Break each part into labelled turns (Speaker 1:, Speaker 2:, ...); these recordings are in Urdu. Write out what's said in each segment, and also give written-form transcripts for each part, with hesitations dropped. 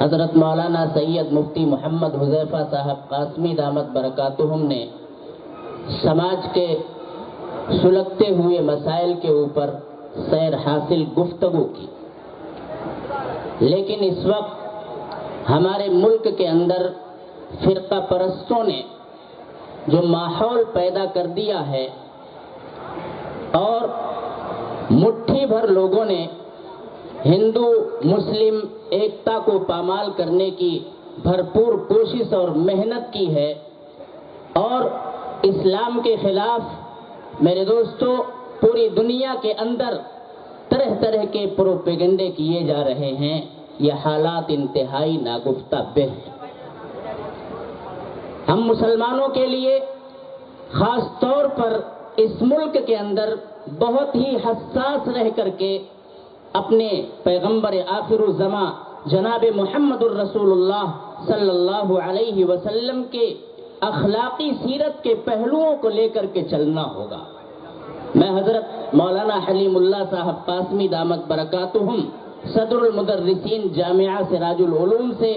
Speaker 1: حضرت مولانا سید مفتی محمد حذیفہ صاحب قاسمی دامت برکاتہم نے سماج کے سلگتے ہوئے مسائل کے اوپر سیر حاصل گفتگو کی، لیکن اس وقت ہمارے ملک کے اندر فرقہ پرستوں نے جو ماحول پیدا کر دیا ہے اور مٹھی بھر لوگوں نے ہندو مسلم ایکتا کو پامال کرنے کی بھرپور کوشش اور محنت کی ہے، اور اسلام کے خلاف میرے دوستو پوری دنیا کے اندر طرح طرح کے پروپیگنڈے کیے جا رہے ہیں۔ یہ حالات انتہائی ناگفتہ بہ ہیں۔ ہم مسلمانوں کے لیے خاص طور پر اس ملک کے اندر بہت ہی حساس رہ کر کے اپنے پیغمبر آخر الزماں جناب محمد الرسول اللہ صلی اللہ علیہ وسلم کے اخلاقی سیرت کے پہلوؤں کو لے کر کے چلنا ہوگا۔ میں حضرت مولانا حلیم اللہ صاحب قاسمی دامت برکاتہم صدر المدرسین جامعہ سراج العلوم سے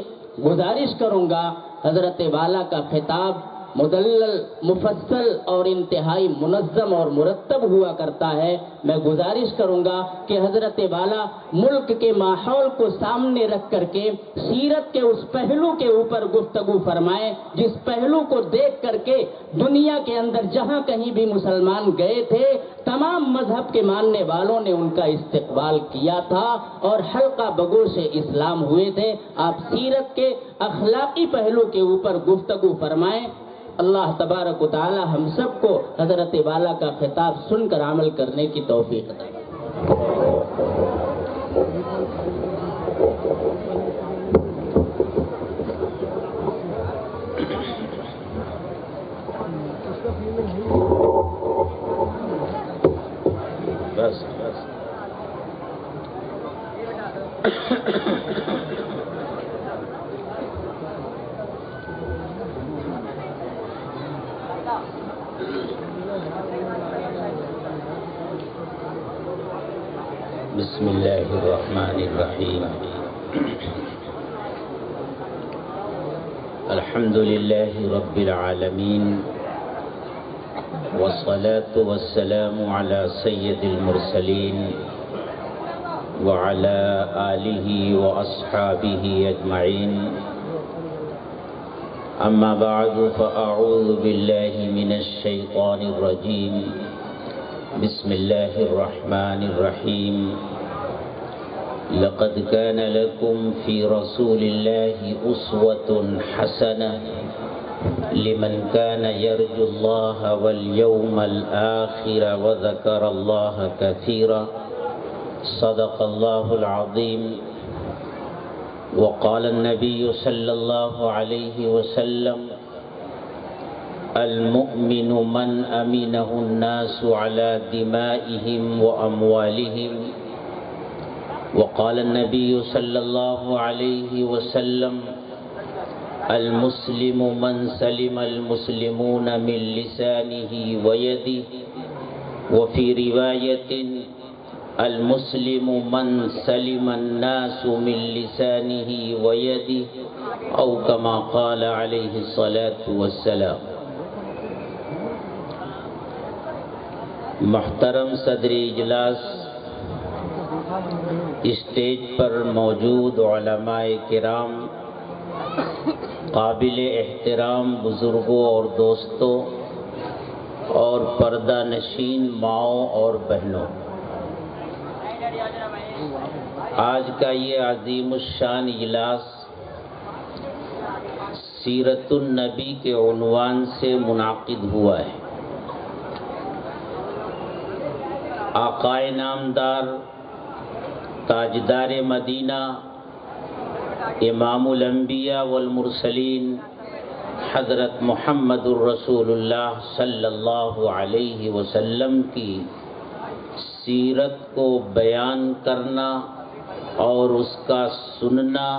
Speaker 1: گزارش کروں گا، حضرت والا کا خطاب مدلل مفصل اور انتہائی منظم اور مرتب ہوا کرتا ہے۔ میں گزارش کروں گا کہ حضرت والا ملک کے ماحول کو سامنے رکھ کر کے سیرت کے اس پہلو کے اوپر گفتگو فرمائیں جس پہلو کو دیکھ کر کے دنیا کے اندر جہاں کہیں بھی مسلمان گئے تھے تمام مذہب کے ماننے والوں نے ان کا استقبال کیا تھا اور حلقہ بگوش اسلام ہوئے تھے۔ آپ سیرت کے اخلاقی پہلو کے اوپر گفتگو فرمائیں۔ اللہ تبارک و تعالی ہم سب کو حضرت والا کا خطاب سن کر عمل کرنے کی توفیق دے۔ بس بسم اللہ الرحمن الرحیم۔ الحمد للہ رب العالمین والصلاة والسلام علی سید المرسلین وعلی آلہ واصحابہ اجمعین، اما بعد فاعوذ باللہ من الشیطان الرجیم، بسم اللہ الرحمن الرحیم۔ لقد كان لكم في رسول الله أسوة حسنة لمن كان يرجو الله واليوم الآخر وذكر الله كثيرا، صدق الله العظيم۔ وقال النبي صلى الله عليه وسلم: المؤمن من أمنه الناس على دمائهم وأموالهم۔ وقال النبي صلى الله عليه وسلم: المسلم من سلم المسلمون من لسانه ويده۔ وفي رواية: المسلم من سلم الناس من لسانه ويده، أو كما قال عليه الصلاة والسلام۔ محترم صدر اجلاس، اسٹیج پر موجود علماء کرام، قابل احترام بزرگوں اور دوستوں اور پردہ نشین ماؤں اور بہنوں، آج کا یہ عظیم الشان اجلاس سیرت النبی کے عنوان سے منعقد ہوا ہے۔ آقائے نامدار تاجدار مدینہ امام الانبیاء والمرسلین حضرت محمد الرسول اللہ صلی اللہ علیہ وسلم کی سیرت کو بیان کرنا اور اس کا سننا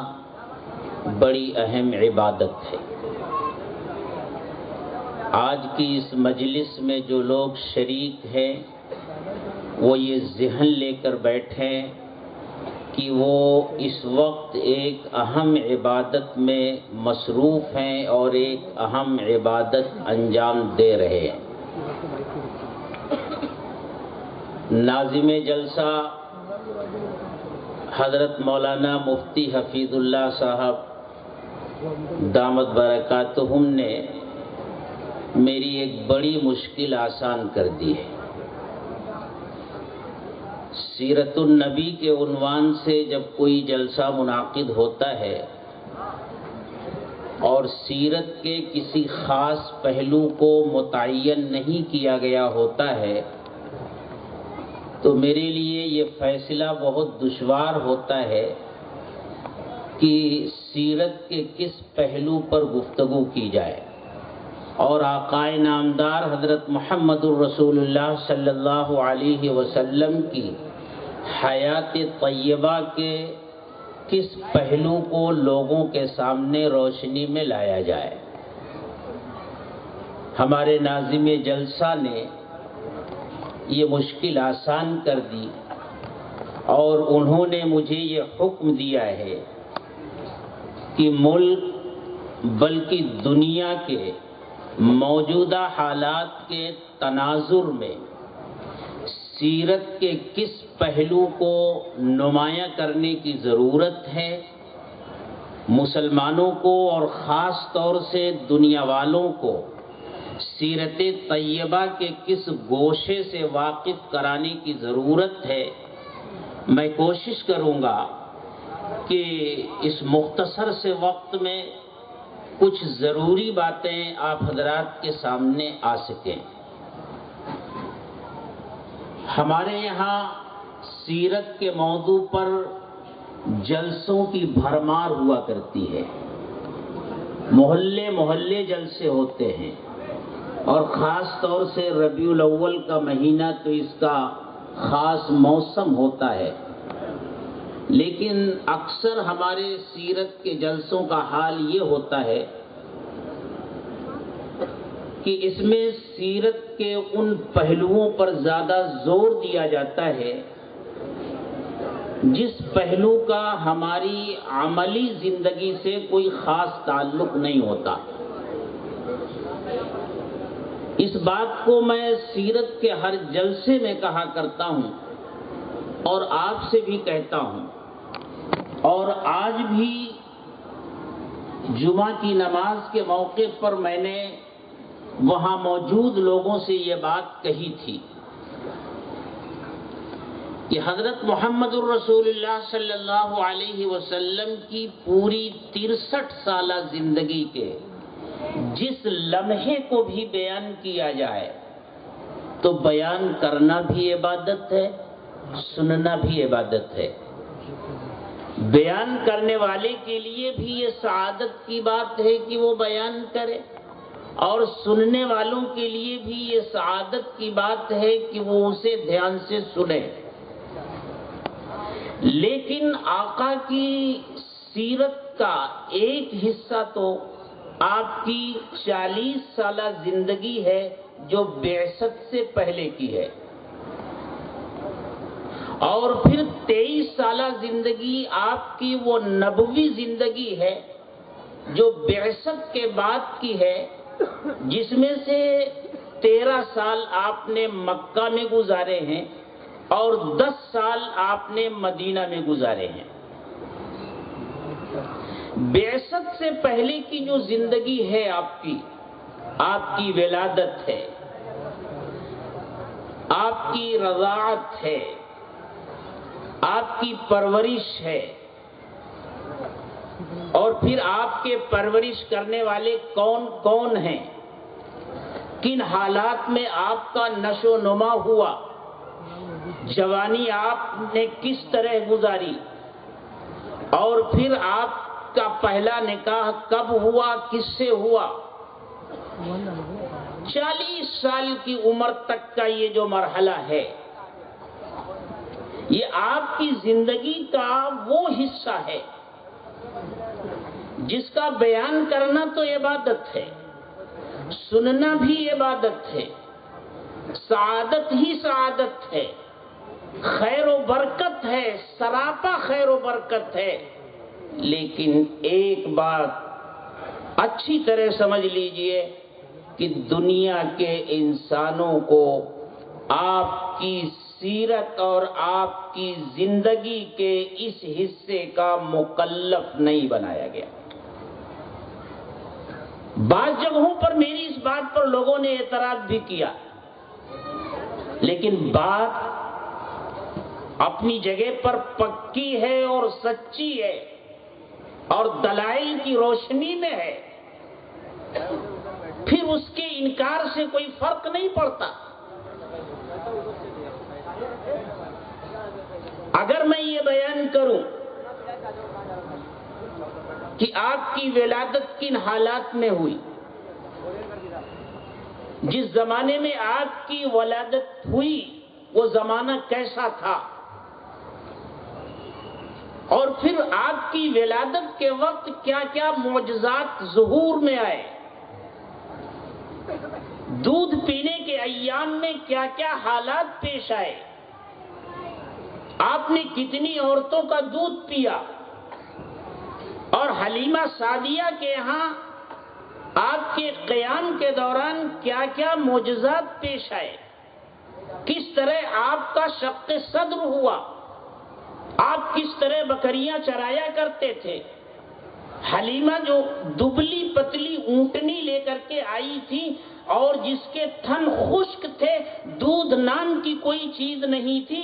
Speaker 1: بڑی اہم عبادت ہے۔ آج کی اس مجلس میں جو لوگ شریک ہیں وہ یہ ذہن لے کر بیٹھیں
Speaker 2: کہ وہ اس وقت ایک اہم عبادت میں مصروف ہیں اور ایک اہم عبادت انجام دے رہے ہیں۔ ناظم جلسہ حضرت مولانا مفتی حفیظ اللہ صاحب دامت برکاتہم نے میری ایک بڑی مشکل آسان کر دی ہے۔ سیرت النبی کے عنوان سے جب کوئی جلسہ منعقد ہوتا ہے اور سیرت کے کسی خاص پہلو کو متعین نہیں کیا گیا ہوتا ہے تو میرے لیے یہ فیصلہ بہت دشوار ہوتا ہے کہ سیرت کے کس پہلو پر گفتگو کی جائے، اور آقا نامدار حضرت محمد الرسول اللہ صلی اللہ علیہ وسلم کی حیات طیبہ کے کس پہلو کو لوگوں کے سامنے روشنی میں لایا جائے۔ ہمارے ناظم جلسہ نے یہ مشکل آسان کر دی اور انہوں نے مجھے یہ حکم دیا ہے کہ ملک بلکہ دنیا کے موجودہ حالات کے تناظر میں سیرت کے کس پہلو کو نمایاں کرنے کی ضرورت ہے، مسلمانوں کو اور خاص طور سے دنیا والوں کو سیرت طیبہ کے کس گوشے سے واقف کرانے کی ضرورت ہے، میں کوشش کروں گا کہ اس مختصر سے وقت میں کچھ ضروری باتیں آپ حضرات کے سامنے آ سکیں۔ ہمارے یہاں سیرت کے موضوع پر جلسوں کی بھرمار ہوا کرتی ہے، محلے محلے جلسے ہوتے ہیں، اور خاص طور سے ربیع الاول کا مہینہ تو اس کا خاص موسم ہوتا ہے، لیکن اکثر ہمارے سیرت کے جلسوں کا حال یہ ہوتا ہے کہ اس میں سیرت کے ان پہلوؤں پر زیادہ زور دیا جاتا ہے جس پہلو کا ہماری عملی زندگی سے کوئی خاص تعلق نہیں ہوتا۔ اس بات کو میں سیرت کے ہر جلسے میں کہا کرتا ہوں اور آپ سے بھی کہتا ہوں، اور آج بھی جمعہ کی نماز کے موقع پر میں نے وہاں موجود لوگوں سے یہ بات کہی تھی کہ حضرت محمد الرسول اللہ صلی اللہ علیہ وسلم کی پوری 63 سالہ زندگی کے جس لمحے کو بھی بیان کیا جائے تو بیان کرنا بھی عبادت ہے، سننا بھی عبادت ہے۔ بیان کرنے والے کے لیے بھی یہ سعادت کی بات ہے کہ وہ بیان کرے، اور سننے والوں کے لیے بھی یہ سعادت کی بات ہے کہ وہ اسے دھیان سے سنے۔ لیکن آقا کی سیرت کا ایک حصہ تو آپ کی 40 سالہ زندگی ہے جو بعثت سے پہلے کی ہے، اور پھر 23 سالہ زندگی آپ کی وہ نبوی زندگی ہے جو بعثت کے بعد کی ہے، جس میں سے 13 سال آپ نے مکہ میں گزارے ہیں اور 10 سال آپ نے مدینہ میں گزارے ہیں۔ بعثت سے پہلے کی جو زندگی ہے آپ کی ولادت ہے، آپ کی رضاعت ہے، آپ کی پرورش ہے، اور پھر آپ کے پرورش کرنے والے کون کون ہیں، کن حالات میں آپ کا نشو و نما ہوا، جوانی آپ نے کس طرح گزاری، اور پھر آپ کا پہلا نکاح کب ہوا، کس سے ہوا۔ 40 سال کی عمر تک کا یہ جو مرحلہ ہے، یہ آپ کی زندگی کا وہ حصہ ہے جس کا بیان کرنا تو عبادت ہے، سننا بھی عبادت ہے، سعادت ہی سعادت ہے، خیر و برکت ہے، سراپا خیر و برکت ہے، لیکن ایک بات اچھی طرح سمجھ لیجئے کہ دنیا کے انسانوں کو آپ کی سیرت اور آپ کی زندگی کے اس حصے کا مکلف نہیں بنایا گیا۔ بعض جگہوں پر میری اس بات پر لوگوں نے اعتراض بھی کیا، لیکن بات اپنی جگہ پر پکی ہے اور سچی ہے اور دلائل کی روشنی میں ہے، پھر اس کے انکار سے کوئی فرق نہیں پڑتا۔ اگر میں یہ بیان کروں کہ آپ کی ولادت کن حالات میں ہوئی، جس زمانے میں آپ کی ولادت ہوئی وہ زمانہ کیسا تھا، اور پھر آپ کی ولادت کے وقت کیا کیا معجزات ظہور میں آئے، دودھ پینے کے ایام میں کیا کیا حالات پیش آئے، آپ نے کتنی عورتوں کا دودھ پیا، اور حلیمہ سعدیہ کے یہاں آپ کے قیام کے دوران کیا کیا معجزات پیش آئے، کس طرح آپ کا شق صدر ہوا، آپ کس طرح بکریاں چرایا کرتے تھے۔ حلیمہ جو دبلی پتلی اونٹنی لے کر کے آئی تھی اور جس کے تھن خشک تھے، دودھ نام کی کوئی چیز نہیں تھی،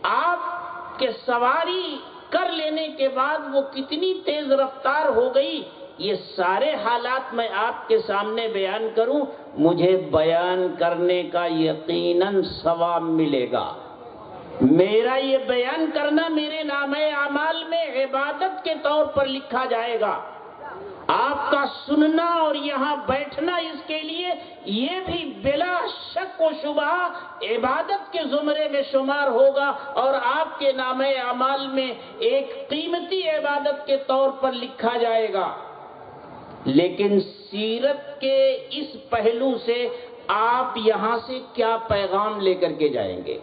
Speaker 2: آپ کے سواری کر لینے کے بعد وہ کتنی تیز رفتار ہو گئی، یہ سارے حالات میں آپ کے سامنے بیان کروں، مجھے بیان کرنے کا یقیناً ثواب ملے گا۔ میرا یہ بیان کرنا میرے نامہ اعمال میں عبادت کے طور پر لکھا جائے گا۔ آپ کا سننا اور یہاں بیٹھنا اس کے لیے یہ بھی بلا شک و شبہ عبادت کے زمرے میں شمار ہوگا، اور آپ کے نامہ اعمال میں ایک قیمتی عبادت کے طور پر لکھا جائے گا۔ لیکن سیرت کے اس پہلو سے آپ یہاں سے کیا پیغام لے کر کے جائیں گے؟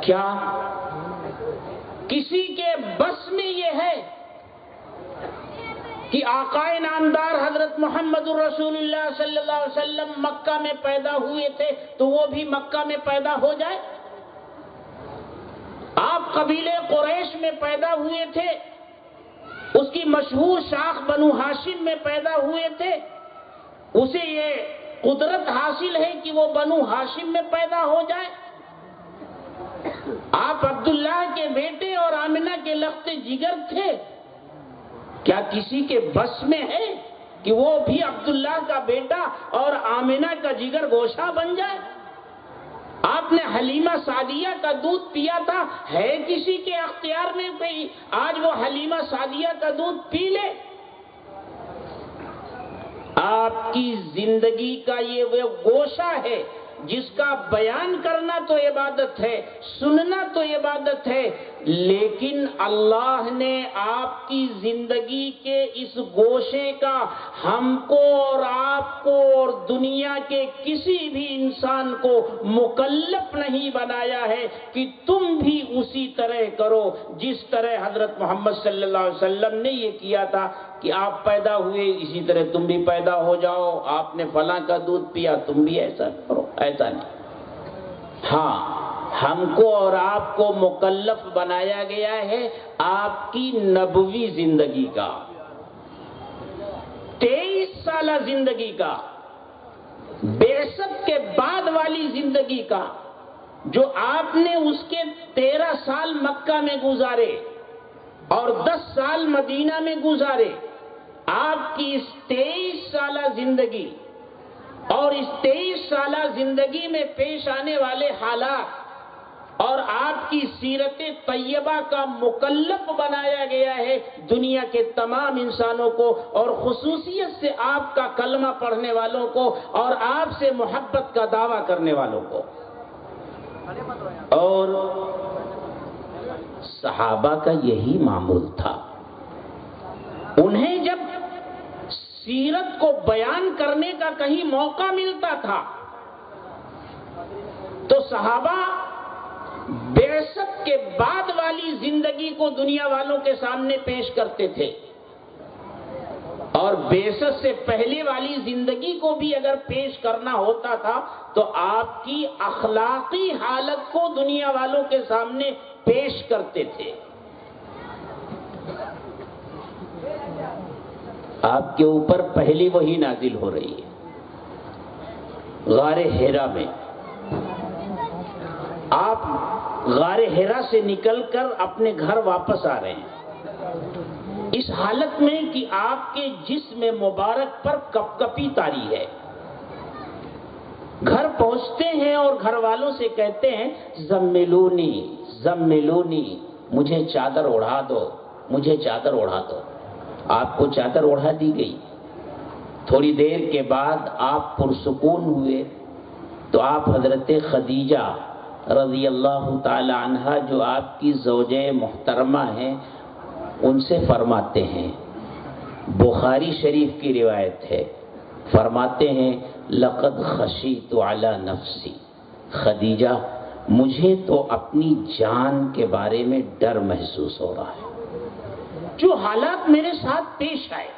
Speaker 2: کیا کسی کے بس میں یہ ہے کہ آقا نامدار حضرت محمد الرسول اللہ صلی اللہ علیہ وسلم مکہ میں پیدا ہوئے تھے تو وہ بھی مکہ میں پیدا ہو جائے؟ آپ قبیلے قریش میں پیدا ہوئے تھے، اس کی مشہور شاخ بنو ہاشم میں پیدا ہوئے تھے، اسے یہ قدرت حاصل ہے کہ وہ بنو ہاشم میں پیدا ہو جائے؟ آپ عبداللہ کے بیٹے اور آمنہ کے لخت جگر تھے، کیا کسی کے بس میں ہے کہ وہ بھی عبداللہ کا بیٹا اور آمنہ کا جگر گوشہ بن جائے؟ آپ نے حلیمہ سعدیہ کا دودھ پیا تھا، ہے کسی کے اختیار میں کوئی آج وہ حلیمہ سعدیہ کا دودھ پی لے؟ آپ کی زندگی کا یہ وہ گوشہ ہے جس کا بیان کرنا تو عبادت ہے، سننا تو عبادت ہے، لیکن اللہ نے آپ کی زندگی کے اس گوشے کا ہم کو اور آپ کو اور دنیا کے کسی بھی انسان کو مکلف نہیں بنایا ہے کہ تم بھی اسی طرح کرو جس طرح حضرت محمد صلی اللہ علیہ وسلم نے یہ کیا تھا کہ آپ پیدا ہوئے اسی طرح تم بھی پیدا ہو جاؤ، آپ نے فلاں کا دودھ پیا تم بھی ایسا کرو، ایسا نہیں۔ ہاں، ہم کو اور آپ کو مکلف بنایا گیا ہے آپ کی نبوی زندگی کا، 23 سالہ زندگی کا، بعثت کے بعد والی زندگی کا، جو آپ نے اس کے 13 سال مکہ میں گزارے اور 10 سال مدینہ میں گزارے، آپ کی اس 23 سالہ زندگی اور اس 23 سالہ زندگی میں پیش آنے والے حالات اور آپ کی سیرت طیبہ کا مکلف بنایا گیا ہے دنیا کے تمام انسانوں کو، اور خصوصیت سے آپ کا کلمہ پڑھنے والوں کو اور آپ سے محبت کا دعویٰ کرنے والوں کو۔ اور صحابہ کا یہی معمول تھا، انہیں جب سیرت کو بیان کرنے کا کہیں موقع ملتا تھا صحابہ بعثت کے بعد والی زندگی کو دنیا والوں کے سامنے پیش کرتے تھے، اور بعثت سے پہلے والی زندگی کو بھی اگر پیش کرنا ہوتا تھا تو آپ کی اخلاقی حالت کو دنیا والوں کے سامنے پیش کرتے تھے۔ آپ کے اوپر پہلی وحی نازل ہو رہی ہے غار حرا میں، آپ غار حرا سے نکل کر اپنے گھر واپس آ رہے ہیں، اس حالت میں کہ آپ کے جسم مبارک پر کپ کپی طاری ہے۔ گھر پہنچتے ہیں اور گھر والوں سے کہتے ہیں زملونی زملونی، مجھے چادر اڑا دو، مجھے چادر اڑا دو۔ آپ کو چادر اڑا دی گئی۔ تھوڑی دیر کے بعد آپ پرسکون ہوئے تو آپ حضرت خدیجہ رضی اللہ تعالی عنہا جو آپ کی زوجہ محترمہ ہیں ان سے فرماتے ہیں، بخاری شریف کی روایت ہے، فرماتے ہیں لقد خشیت علی نفسی، خدیجہ مجھے تو اپنی جان کے بارے میں ڈر محسوس ہو رہا ہے۔ جو حالات میرے ساتھ پیش آئے،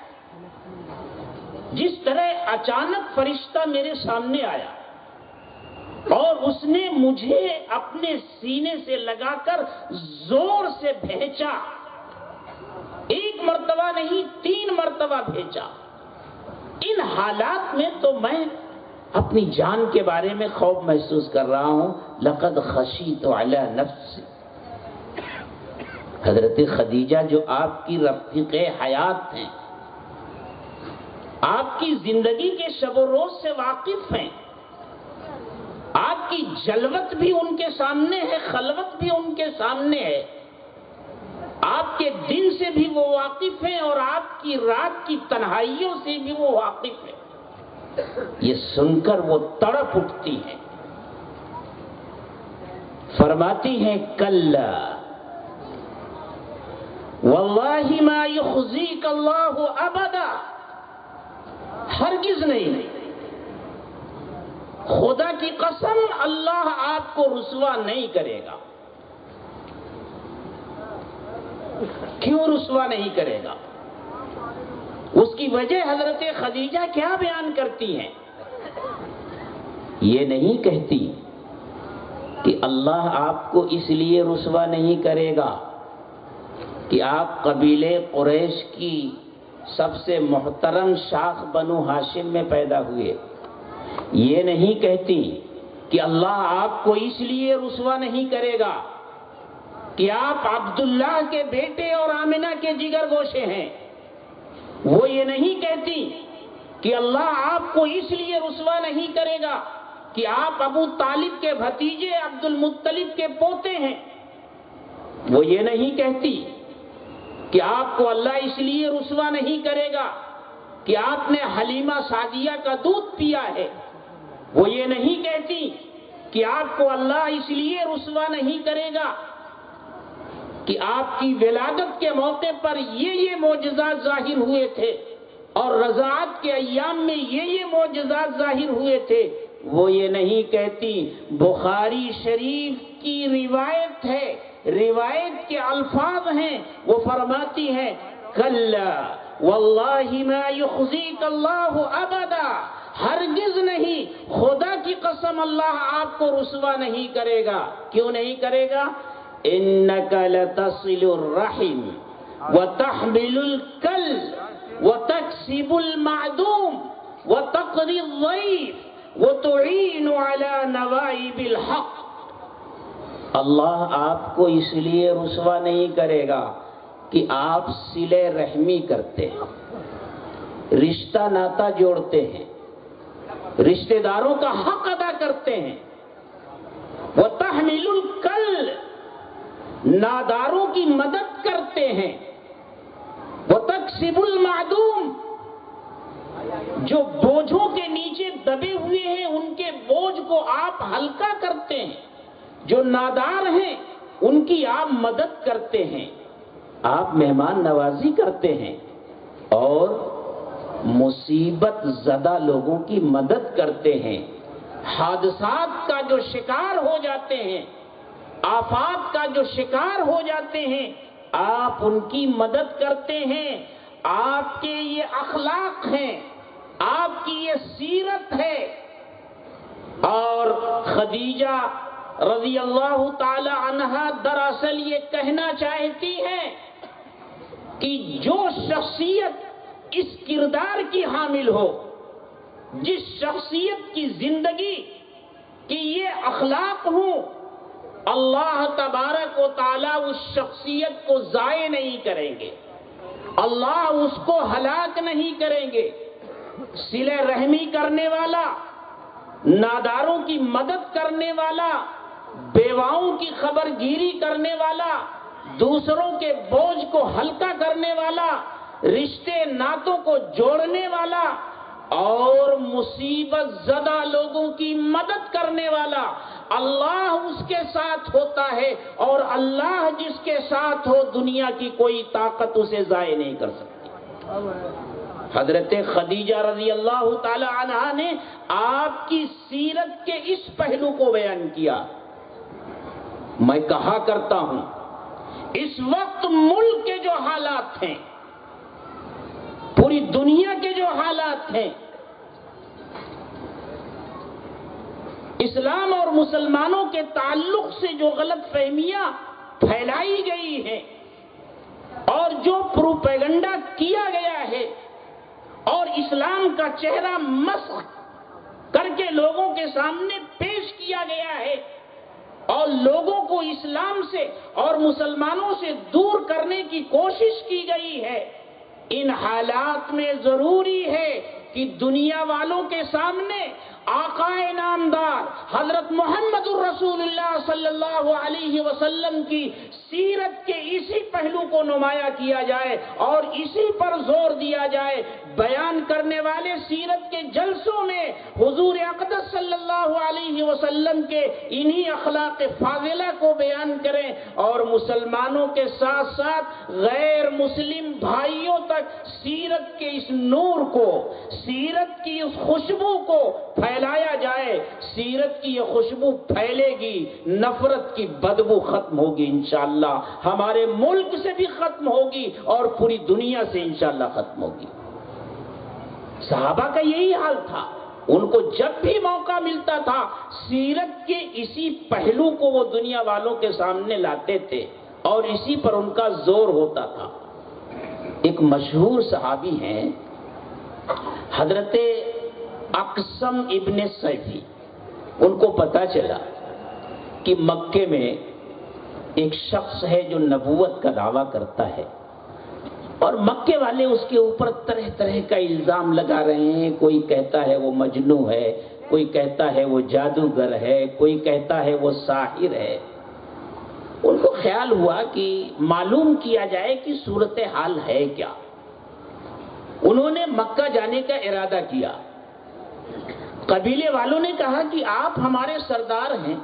Speaker 2: جس طرح اچانک فرشتہ میرے سامنے آیا اور اس نے مجھے اپنے سینے سے لگا کر زور سے بھینچا، ایک مرتبہ نہیں 3 مرتبہ بھینچا، ان حالات میں تو میں اپنی جان کے بارے میں خوف محسوس کر رہا ہوں۔ لقد خشیت علی نفسی، حضرت خدیجہ جو آپ کی رفیق حیات ہیں، آپ کی زندگی کے شب و روز سے واقف ہیں، آپ کی جلوت بھی ان کے سامنے ہے، خلوت بھی ان کے سامنے ہے، آپ کے دن سے بھی وہ واقف ہیں اور آپ کی رات کی تنہائیوں سے بھی وہ واقف ہیں۔ یہ سن کر وہ تڑپ اٹھتی ہیں، فرماتی ہیں کلا واللہ ما یخزیک اللہ ابدا، ہرگز نہیں، خدا کی قسم اللہ آپ کو رسوا نہیں کرے گا۔ کیوں رسوا نہیں کرے گا؟ اس کی وجہ حضرت خدیجہ کیا بیان کرتی ہیں؟ یہ نہیں کہتی کہ اللہ آپ کو اس لیے رسوا نہیں کرے گا کہ آپ قبیلے قریش کی سب سے محترم شاخ بنو ہاشم میں پیدا ہوئے، یہ نہیں کہتی کہ اللہ آپ کو اس لیے رسوا نہیں کرے گا کہ آپ عبداللہ کے بیٹے اور آمنہ کے جگر گوشے ہیں، وہ یہ نہیں کہتی کہ اللہ آپ کو اس لیے رسوا نہیں کرے گا کہ آپ ابو طالب کے بھتیجے عبد المطلب کے پوتے ہیں، وہ یہ نہیں کہتی کہ آپ کو اللہ اس لیے رسوا نہیں کرے گا کہ آپ نے حلیمہ سعدیہ کا دودھ پیا ہے، وہ یہ نہیں کہتی کہ آپ کو اللہ اس لیے رسوا نہیں کرے گا کہ آپ کی ولادت کے موقع پر یہ معجزات ظاہر ہوئے تھے اور رضاعت کے ایام میں یہ معجزات ظاہر ہوئے تھے، وہ یہ نہیں کہتی۔ بخاری شریف کی روایت ہے، روایت کے الفاظ ہیں، وہ فرماتی ہیں کلا واللہ ما یخزیک اللہ ابدا، ہرگز نہیں، خدا کی قسم اللہ آپ کو رسوا نہیں کرے گا۔ کیوں نہیں کرے گا؟ انک لتصل الرحم وتحمل الکل وتکسب المعدوم وتقری الضیف وتعین علی نوائب الحق۔ اللہ آپ کو اس لیے رسوا نہیں کرے گا کہ آپ صلہ رحمی کرتے ہیں، رشتہ ناتا جوڑتے ہیں، رشتہ داروں کا حق ادا کرتے ہیں، وتحمل الکل، ناداروں کی مدد کرتے ہیں، وتکسب المعدوم، جو بوجھوں کے نیچے دبے ہوئے ہیں ان کے بوجھ کو آپ ہلکا کرتے ہیں، جو نادار ہیں ان کی آپ مدد کرتے ہیں، آپ مہمان نوازی کرتے ہیں اور مصیبت زدہ لوگوں کی مدد کرتے ہیں۔ حادثات کا جو شکار ہو جاتے ہیں، آفات کا جو شکار ہو جاتے ہیں، آپ ان کی مدد کرتے ہیں. آپ کے یہ اخلاق ہیں، آپ کی یہ سیرت ہے. اور خدیجہ رضی اللہ تعالی عنہا دراصل یہ کہنا چاہتی ہیں کہ جو شخصیت اس کردار کی حامل ہو، جس شخصیت کی زندگی کی یہ اخلاق ہوں، اللہ تبارک و تعالی اس شخصیت کو ضائع نہیں کریں گے، اللہ اس کو ہلاک نہیں کریں گے. صلہ رحمی کرنے والا، ناداروں کی مدد کرنے والا، بیواؤں کی خبر گیری کرنے والا، دوسروں کے بوجھ کو ہلکا کرنے والا، رشتے ناتوں کو جوڑنے والا اور مصیبت زدہ لوگوں کی مدد کرنے والا، اللہ اس کے ساتھ ہوتا ہے. اور اللہ جس کے ساتھ ہو، دنیا کی کوئی طاقت اسے ضائع نہیں کر سکتی. حضرت خدیجہ رضی اللہ تعالی عنہا نے آپ کی سیرت کے اس پہلو کو بیان کیا. میں کہا کرتا ہوں، اس وقت ملک کے جو حالات ہیں، پوری دنیا کے جو حالات ہیں، اسلام اور مسلمانوں کے تعلق سے جو غلط فہمیاں پھیلائی گئی ہیں اور جو پروپیگنڈا کیا گیا ہے اور اسلام کا چہرہ مسخ کر کے لوگوں کے سامنے پیش کیا گیا ہے اور لوگوں کو اسلام سے اور مسلمانوں سے دور کرنے کی کوشش کی گئی ہے، ان حالات میں ضروری ہے کہ دنیا والوں کے سامنے آقا نامدار حضرت محمد الرسول اللہ صلی اللہ علیہ وسلم کی سیرت کے اسی پہلو کو نمایاں کیا جائے اور اسی پر زور دیا جائے. بیان کرنے والے سیرت کے جلسوں میں حضور اقدس صلی اللہ علیہ وسلم کے انہی اخلاق فاضلہ کو بیان کریں اور مسلمانوں کے ساتھ ساتھ غیر مسلم بھائیوں تک سیرت کے اس نور کو، سیرت کی اس خوشبو کو پھیلایا جائے. سیرت کی یہ خوشبو پھیلے گی، نفرت کی بدبو ختم ہوگی انشاءاللہ، ہمارے ملک سے بھی ختم ہوگی اور پوری دنیا سے انشاءاللہ ختم ہوگی. صحابہ کا یہی حال تھا، ان کو جب بھی موقع ملتا تھا سیرت کے اسی پہلو کو وہ دنیا والوں کے سامنے لاتے تھے اور اسی پر ان کا زور ہوتا تھا. ایک مشہور صحابی ہیں حضرت اقسم ابن سیفی. ان کو پتا چلا کہ مکے میں ایک شخص ہے جو نبوت کا دعویٰ کرتا ہے اور مکے والے اس کے اوپر طرح طرح کا الزام لگا رہے ہیں. کوئی کہتا ہے وہ مجنوں ہے، کوئی کہتا ہے وہ جادوگر ہے، کوئی کہتا ہے وہ ساحر ہے. ان کو خیال ہوا کہ معلوم کیا جائے کہ صورتحال ہے کیا. انہوں نے مکہ جانے کا ارادہ کیا. قبیلے والوں نے کہا کہ آپ ہمارے سردار ہیں،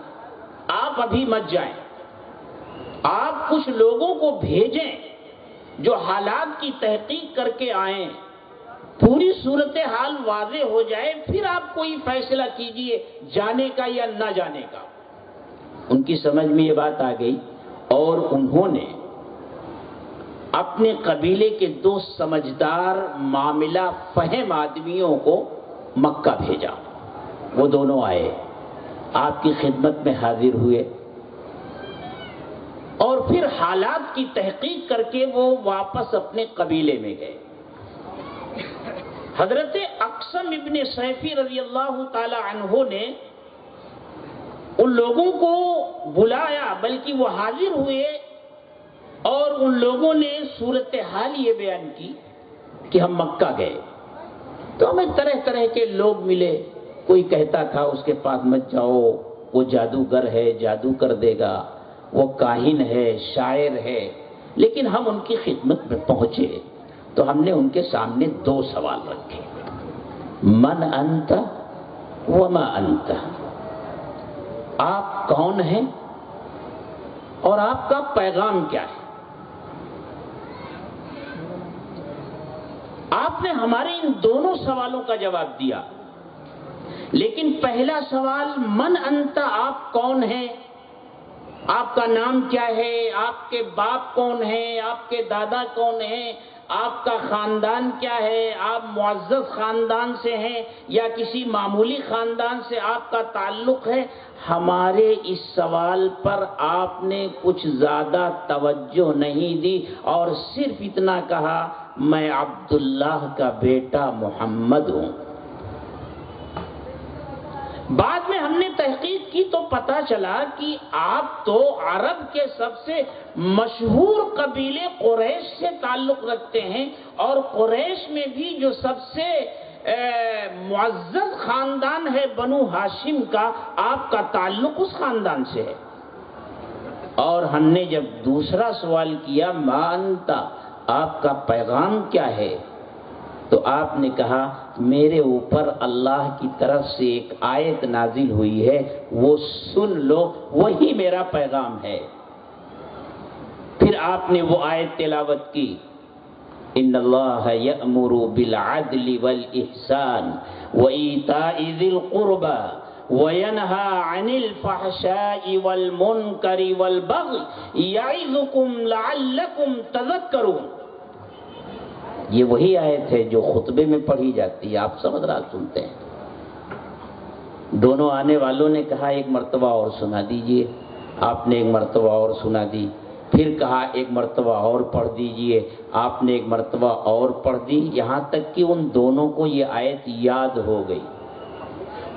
Speaker 2: آپ ابھی مت جائیں، آپ کچھ لوگوں کو بھیجیں جو حالات کی تحقیق کر کے آئیں، پوری صورتحال واضح ہو جائے، پھر آپ کوئی فیصلہ کیجئے جانے کا یا نہ جانے کا. ان کی سمجھ میں یہ بات آ گئی اور انہوں نے اپنے قبیلے کے دو سمجھدار معاملہ فہم آدمیوں کو مکہ بھیجا. وہ دونوں آئے، آپ کی خدمت میں حاضر ہوئے اور پھر حالات کی تحقیق کر کے وہ واپس اپنے قبیلے میں گئے. حضرت اقسم ابن سیفی رضی اللہ تعالی عنہ نے ان لوگوں کو بلایا، بلکہ وہ حاضر ہوئے اور ان لوگوں نے صورتحال یہ بیان کی کہ ہم مکہ گئے تو ہمیں طرح طرح کے لوگ ملے. کوئی کہتا تھا اس کے پاس مت جاؤ، وہ جادوگر ہے، جادو کر دے گا، وہ کاہن ہے، شاعر ہے. لیکن ہم ان کی خدمت میں پہنچے تو ہم نے ان کے سامنے دو سوال رکھے: من انت وما انت، آپ کون ہیں اور آپ کا پیغام کیا ہے. آپ نے ہمارے ان دونوں سوالوں کا جواب دیا لیکن پہلا سوال من انت، آپ کون ہیں؟ آپ کا نام کیا ہے؟ آپ کے باپ کون ہیں؟ آپ کے دادا کون ہیں؟ آپ کا خاندان کیا ہے؟ آپ معزز خاندان سے ہیں یا کسی معمولی خاندان سے آپ کا تعلق ہے؟ ہمارے اس سوال پر آپ نے کچھ زیادہ توجہ نہیں دی اور صرف اتنا کہا میں عبداللہ کا بیٹا محمد ہوں۔ بعد میں ہم نے تحقیق کی تو پتہ چلا کہ آپ تو عرب کے سب سے مشہور قبیلے قریش سے تعلق رکھتے ہیں، اور قریش میں بھی جو سب سے معزز خاندان ہے بنو ہاشم کا، آپ کا تعلق اس خاندان سے ہے۔ اور ہم نے جب دوسرا سوال کیا ما انت، آپ کا پیغام کیا ہے، تو آپ نے کہا میرے اوپر اللہ کی طرف سے ایک آیت نازل ہوئی ہے، وہ سن لو، وہی میرا پیغام ہے۔ پھر آپ نے وہ آیت تلاوت کی، ان اللہ یأمر بالعدل والاحسان وایتاء ذی القربى وینہی عن الفحشاء والمنکر والبغی یعظکم لعلکم تذکرون۔ یہ وہی آیت ہے جو خطبے میں پڑھی جاتی ہے، آپ سب رات سنتے ہیں۔ دونوں آنے والوں نے کہا ایک مرتبہ اور سنا دیجئے، آپ نے ایک مرتبہ اور سنا دی، پھر کہا ایک مرتبہ اور پڑھ دیجئے، آپ نے ایک مرتبہ اور پڑھ دی، یہاں تک کہ ان دونوں کو یہ آیت یاد ہو گئی۔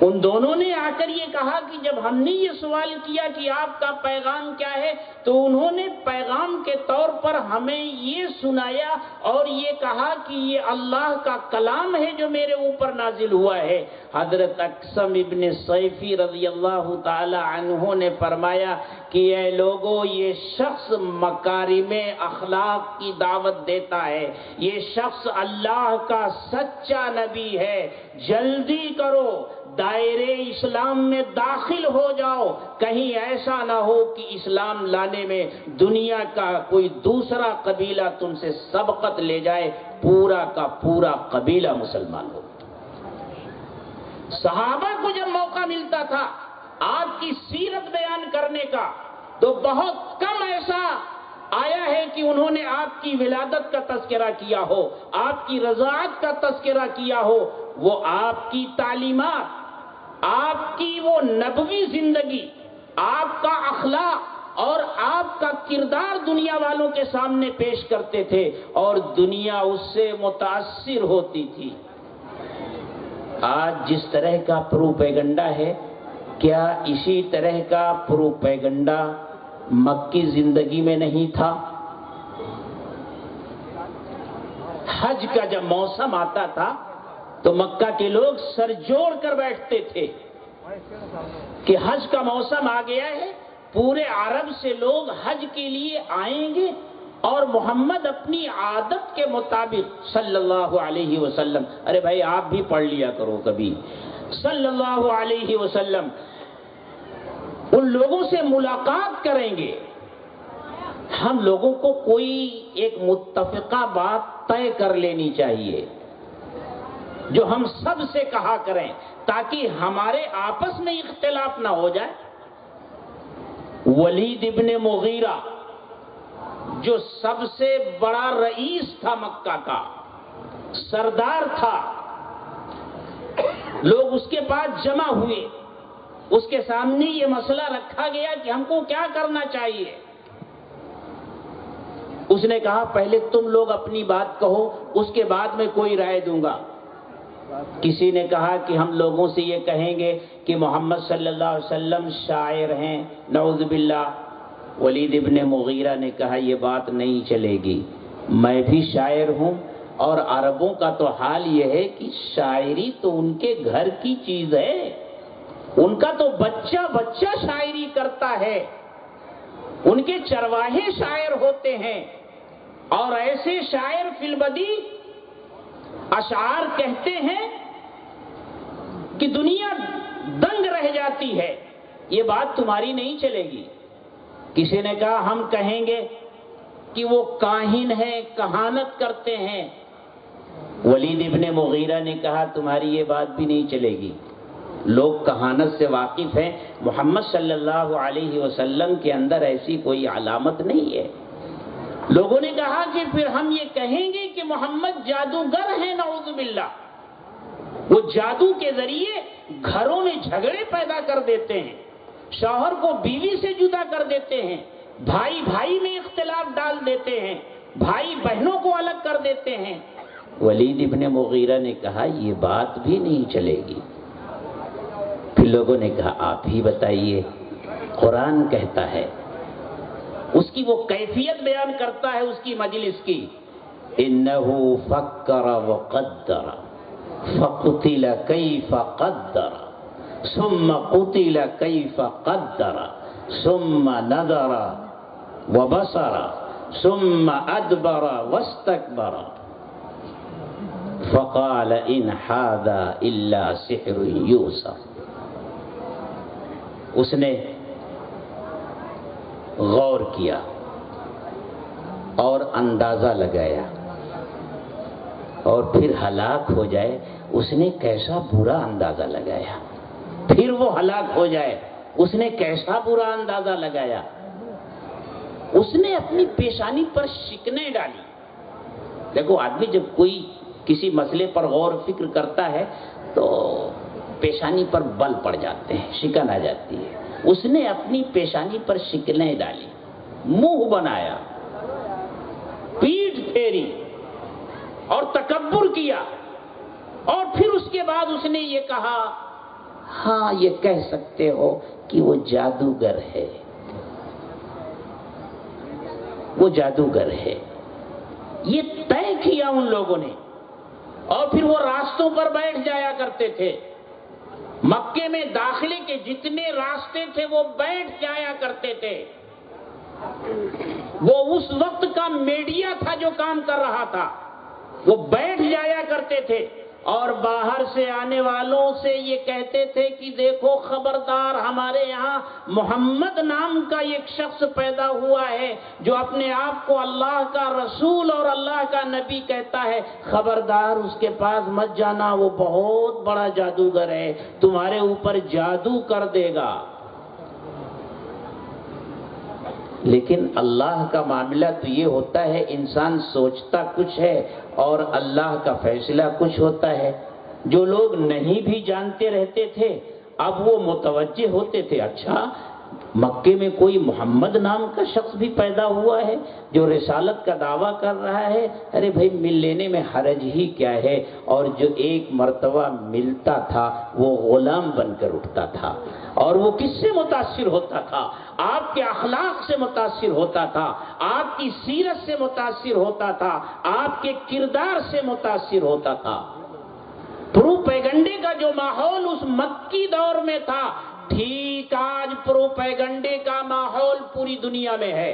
Speaker 2: ان دونوں نے آ کر یہ کہا کہ جب ہم نے یہ سوال کیا کہ آپ کا پیغام کیا ہے، تو انہوں نے پیغام کے طور پر ہمیں یہ سنایا اور یہ کہا کہ یہ اللہ کا کلام ہے جو میرے اوپر نازل ہوا ہے۔ حضرت اقسم ابن صیفی رضی اللہ تعالی عنہ نے فرمایا کہ اے لوگو، یہ شخص مکارم اخلاق کی دعوت دیتا ہے، یہ شخص اللہ کا سچا نبی ہے، جلدی کرو، دائرے اسلام میں داخل ہو جاؤ، کہیں ایسا نہ ہو کہ اسلام لانے میں دنیا کا کوئی دوسرا قبیلہ تم سے سبقت لے جائے، پورا کا پورا قبیلہ مسلمان ہو۔ صحابہ کو جب موقع ملتا تھا آپ کی سیرت بیان کرنے کا تو بہت کم ایسا آیا ہے کہ انہوں نے آپ کی ولادت کا تذکرہ کیا ہو، آپ کی رضاعت کا تذکرہ کیا ہو۔ وہ آپ کی تعلیمات، آپ کی وہ نبوی زندگی، آپ کا اخلاق اور آپ کا کردار دنیا والوں کے سامنے پیش کرتے تھے اور دنیا اس سے متاثر ہوتی تھی۔ آج جس طرح کا پروپیگنڈا ہے، کیا اسی طرح کا پروپیگنڈا مکی زندگی میں نہیں تھا؟ حج کا جب موسم آتا تھا تو مکہ کے لوگ سر جوڑ کر بیٹھتے تھے کہ حج کا موسم آ گیا ہے، پورے عرب سے لوگ حج کے لیے آئیں گے، اور محمد اپنی عادت کے مطابق صلی اللہ علیہ وسلم، ارے بھائی آپ بھی پڑھ لیا کرو کبھی، صلی اللہ علیہ وسلم ان لوگوں سے ملاقات کریں گے۔ ہم لوگوں کو کوئی ایک متفقہ بات طے کر لینی چاہیے جو ہم سب سے کہا کریں تاکہ ہمارے آپس میں اختلاف نہ ہو جائے۔ ولید ابن مغیرہ جو سب سے بڑا رئیس تھا مکہ کا، سردار تھا، لوگ اس کے پاس جمع ہوئے، اس کے سامنے یہ مسئلہ رکھا گیا کہ ہم کو کیا کرنا چاہیے۔ اس نے کہا پہلے تم لوگ اپنی بات کہو، اس کے بعد میں کوئی رائے دوں گا۔ کسی نے کہا کہ ہم لوگوں سے یہ کہیں گے کہ محمد صلی اللہ علیہ وسلم شاعر ہیں، نعوذ باللہ۔ ولید ابن مغیرہ نے کہا یہ بات نہیں چلے گی، میں بھی شاعر ہوں، اور عربوں کا تو حال یہ ہے کہ شاعری تو ان کے گھر کی چیز ہے، ان کا تو بچہ بچہ شاعری کرتا ہے، ان کے چرواہے شاعر ہوتے ہیں، اور ایسے شاعر فی البدی اشعار کہتے ہیں کہ دنیا دنگ رہ جاتی ہے، یہ بات تمہاری نہیں چلے گی۔ کسی نے کہا ہم کہیں گے کہ وہ کاہن ہیں، کہانت کرتے ہیں۔ ولید ابن مغیرہ نے کہا تمہاری یہ بات بھی نہیں چلے گی، لوگ کہانت سے واقف ہیں، محمد صلی اللہ علیہ وسلم کے اندر ایسی کوئی علامت نہیں ہے۔ لوگوں نے کہا کہ پھر ہم یہ کہیں گے کہ محمد جادوگر ہیں، نعوذ باللہ، وہ جادو کے ذریعے گھروں میں جھگڑے پیدا کر دیتے ہیں، شوہر کو بیوی سے جدا کر دیتے ہیں، بھائی بھائی میں اختلاف ڈال دیتے ہیں، بھائی بہنوں کو الگ کر دیتے ہیں۔ ولید ابن مغیرہ نے کہا یہ بات بھی نہیں چلے گی۔ پھر لوگوں نے کہا آپ ہی بتائیے، قرآن کہتا ہے، اس کی وہ کیفیت بیان کرتا ہے اس کی مجلس کی، انہو فکر وقدر فقتل کیف قدر ثم قتل کیف قدر ثم نظر وبصر ثم ادبر واستکبر فقال ان ھذا الا سحر یوسف۔ اس نے غور کیا اور اندازہ لگایا، اور پھر ہلاک ہو جائے اس نے کیسا برا اندازہ لگایا، پھر وہ ہلاک ہو جائے اس نے کیسا برا اندازہ لگایا۔ اس نے اپنی پیشانی پر شکنیں ڈالی۔ دیکھو آدمی جب کوئی کسی مسئلے پر غور و فکر کرتا ہے تو پیشانی پر بل پڑ جاتے ہیں، شکن آ جاتی ہے۔ اس نے اپنی پیشانی پر شکنیں ڈالی، منہ بنایا، پیٹھ پھیری اور تکبر کیا، اور پھر اس کے بعد اس نے یہ کہا ہاں یہ کہہ سکتے ہو کہ وہ جادوگر ہے، وہ جادوگر ہے۔ یہ طے کیا ان لوگوں نے، اور پھر وہ راستوں پر بیٹھ جایا کرتے تھے۔ مکے میں داخلے کے جتنے راستے تھے وہ بیٹھ جایا کرتے تھے۔ وہ اس وقت کا میڈیا تھا جو کام کر رہا تھا، وہ بیٹھ جایا کرتے تھے اور باہر سے آنے والوں سے یہ کہتے تھے کہ دیکھو خبردار، ہمارے یہاں محمد نام کا ایک شخص پیدا ہوا ہے جو اپنے آپ کو اللہ کا رسول اور اللہ کا نبی کہتا ہے، خبردار اس کے پاس مت جانا، وہ بہت بڑا جادوگر ہے، تمہارے اوپر جادو کر دے گا۔ لیکن اللہ کا معاملہ تو یہ ہوتا ہے، انسان سوچتا کچھ ہے اور اللہ کا فیصلہ کچھ ہوتا ہے۔ جو لوگ نہیں بھی جانتے رہتے تھے اب وہ متوجہ ہوتے تھے، اچھا مکے میں کوئی محمد نام کا شخص بھی پیدا ہوا ہے جو رسالت کا دعویٰ کر رہا ہے، ارے بھائی مل لینے میں حرج ہی کیا ہے۔ اور جو ایک مرتبہ ملتا تھا وہ غلام بن کر اٹھتا تھا، اور وہ کس سے متاثر ہوتا تھا؟ آپ کے اخلاق سے متاثر ہوتا تھا، آپ کی سیرت سے متاثر ہوتا تھا، آپ کے کردار سے متاثر ہوتا تھا۔ پروپیگنڈے کا جو ماحول اس مکی دور میں تھا، ٹھیک آج پروپیگنڈے کا ماحول پوری دنیا میں ہے۔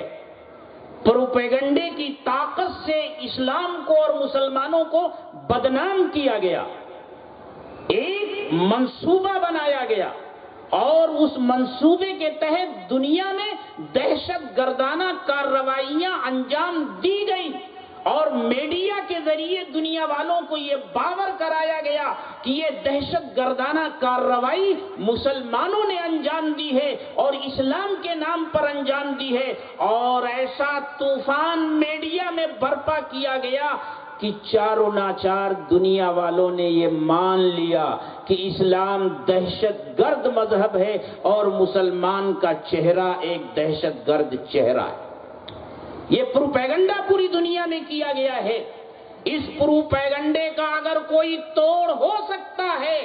Speaker 2: پروپیگنڈے کی طاقت سے اسلام کو اور مسلمانوں کو بدنام کیا گیا، ایک منصوبہ بنایا گیا، اور اس منصوبے کے تحت دنیا میں دہشت گردانہ کارروائیاں انجام دی گئی، اور میڈیا کے ذریعے دنیا والوں کو یہ باور کرایا گیا کہ یہ دہشت گردانہ کارروائی مسلمانوں نے انجام دی ہے اور اسلام کے نام پر انجام دی ہے، اور ایسا طوفان میڈیا میں برپا کیا گیا کہ چاروں ناچار دنیا والوں نے یہ مان لیا کہ اسلام دہشت گرد مذہب ہے اور مسلمان کا چہرہ ایک دہشت گرد چہرہ ہے۔ یہ پروپیگنڈا پوری دنیا میں کیا گیا ہے۔ اس پروپیگنڈے کا اگر کوئی توڑ ہو سکتا ہے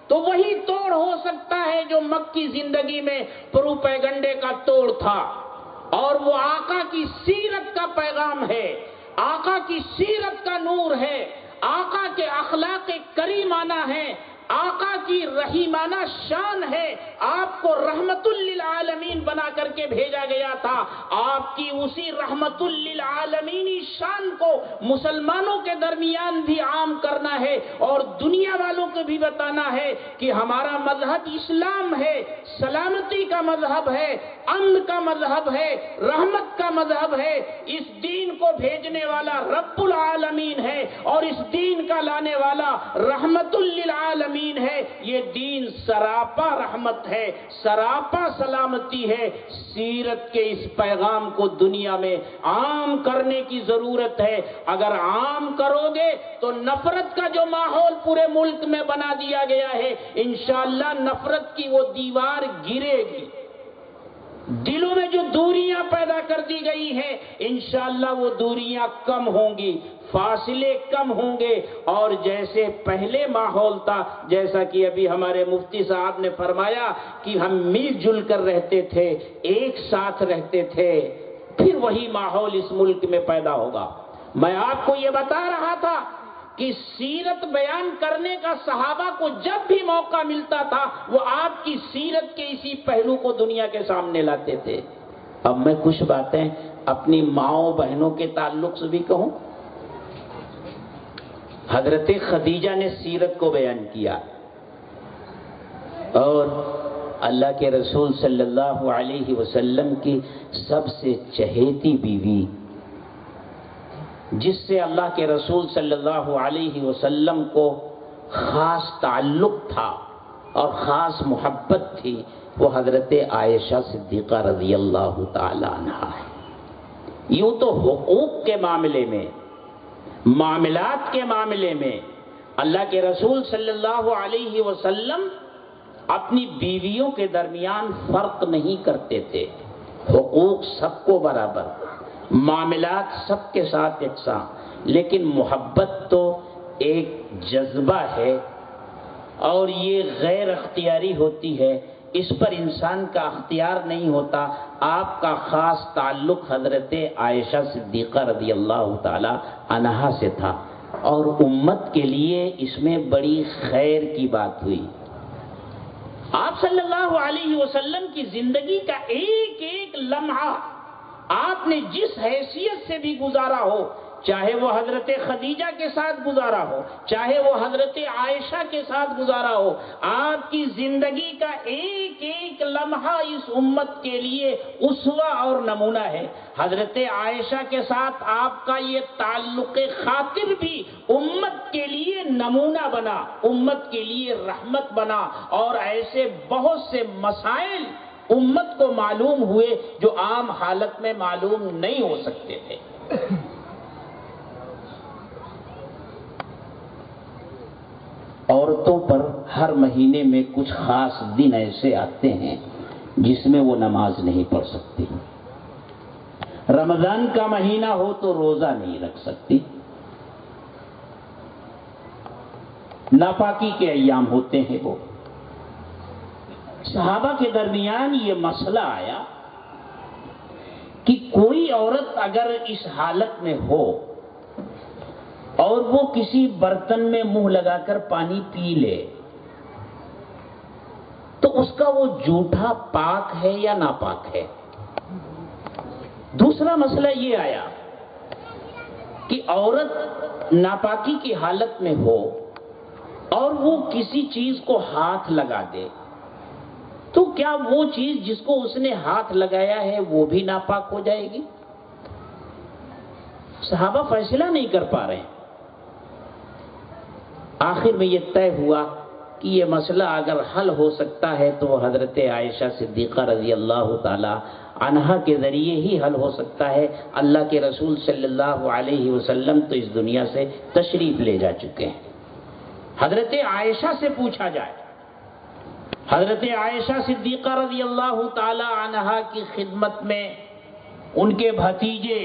Speaker 2: تو وہی توڑ ہو سکتا ہے جو مکی زندگی میں پروپیگنڈے کا توڑ تھا، اور وہ آقا کی سیرت کا پیغام ہے، آقا کی سیرت کا نور ہے، آقا کے اخلاق کریمانہ ہے، آقا کی رحیمانہ شان ہے۔ آپ کو رحمت للعالمین بنا کر کے بھیجا گیا تھا۔ آپ کی اسی رحمت للعالمینی شان کو مسلمانوں کے درمیان بھی عام کرنا ہے اور دنیا والوں کو بھی بتانا ہے کہ ہمارا مذہب اسلام ہے، سلامتی کا مذہب ہے، امن کا مذہب ہے، رحمت کا مذہب ہے۔ اس دین کو بھیجنے والا رب العالمین ہے اور اس دین کا لانے والا رحمت للعالمین دین ہے، یہ دین سراپا رحمت ہے، سراپا سلامتی ہے۔ سیرت کے اس پیغام کو دنیا میں عام کرنے کی ضرورت ہے۔ اگر عام کرو گے تو نفرت کا جو ماحول پورے ملک میں بنا دیا گیا ہے، انشاءاللہ نفرت کی وہ دیوار گرے گی۔ دلوں میں جو دوریاں پیدا کر دی گئی ہیں، انشاءاللہ وہ دوریاں کم ہوں گی، فاصلے کم ہوں گے، اور جیسے پہلے ماحول تھا، جیسا کہ ابھی ہمارے مفتی صاحب نے فرمایا کہ ہم مل جل کر رہتے تھے، ایک ساتھ رہتے تھے، پھر وہی ماحول اس ملک میں پیدا ہوگا۔ میں آپ کو یہ بتا رہا تھا کہ سیرت بیان کرنے کا صحابہ کو جب بھی موقع ملتا تھا، وہ آپ کی سیرت کے اسی پہلو کو دنیا کے سامنے لاتے تھے۔ اب میں کچھ باتیں اپنی ماؤں بہنوں کے تعلق سے بھی کہوں۔ حضرت خدیجہ نے سیرت کو بیان کیا، اور اللہ کے رسول صلی اللہ علیہ وسلم کی سب سے چہیتی بیوی، جس سے اللہ کے رسول صلی اللہ علیہ وسلم کو خاص تعلق تھا اور خاص محبت تھی، وہ حضرت عائشہ صدیقہ رضی اللہ تعالی عنہا ہے۔ یوں تو حقوق کے معاملے میں، معاملات کے معاملے میں اللہ کے رسول صلی اللہ علیہ وسلم اپنی بیویوں کے درمیان فرق نہیں کرتے تھے، حقوق سب کو برابر، معاملات سب کے ساتھ یکساں، لیکن محبت تو ایک جذبہ ہے اور یہ غیر اختیاری ہوتی ہے، اس پر انسان کا اختیار نہیں ہوتا۔ آپ کا خاص تعلق حضرت عائشہ صدیقہ رضی اللہ تعالی عنہا سے تھا، اور امت کے لیے اس میں بڑی خیر کی بات ہوئی۔ آپ صلی اللہ علیہ وسلم کی زندگی کا ایک ایک لمحہ آپ نے جس حیثیت سے بھی گزارا ہو، چاہے وہ حضرت خدیجہ کے ساتھ گزارا ہو، چاہے وہ حضرت عائشہ کے ساتھ گزارا ہو، آپ کی زندگی کا ایک ایک لمحہ اس امت کے لیے اسوہ اور نمونہ ہے۔ حضرت عائشہ کے ساتھ آپ کا یہ تعلق خاطر بھی امت کے لیے نمونہ بنا، امت کے لیے رحمت بنا، اور ایسے بہت سے مسائل امت کو معلوم ہوئے جو عام حالت میں معلوم نہیں ہو سکتے تھے۔ عورتوں پر ہر مہینے میں کچھ خاص دن ایسے آتے ہیں جس میں وہ نماز نہیں پڑھ سکتی۔ رمضان کا مہینہ ہو تو روزہ نہیں رکھ سکتی، ناپاکی کے ایام ہوتے ہیں وہ۔ صحابہ کے درمیان یہ مسئلہ آیا کہ کوئی عورت اگر اس حالت میں ہو اور وہ کسی برتن میں منہ لگا کر پانی پی لے تو اس کا وہ جھوٹا پاک ہے یا ناپاک ہے۔ دوسرا مسئلہ یہ آیا کہ عورت ناپاکی کی حالت میں ہو اور وہ کسی چیز کو ہاتھ لگا دے تو کیا وہ چیز جس کو اس نے ہاتھ لگایا ہے وہ بھی ناپاک ہو جائے گی؟ صحابہ فیصلہ نہیں کر پا رہے ہیں۔ آخر میں یہ طے ہوا کہ یہ مسئلہ اگر حل ہو سکتا ہے تو حضرت عائشہ صدیقہ رضی اللہ تعالی عنہا کے ذریعے ہی حل ہو سکتا ہے۔ اللہ کے رسول صلی اللہ علیہ وسلم تو اس دنیا سے تشریف لے جا چکے ہیں۔ حضرت عائشہ سے پوچھا جائے، حضرت عائشہ صدیقہ رضی اللہ تعالی عنہا کی خدمت میں ان کے بھتیجے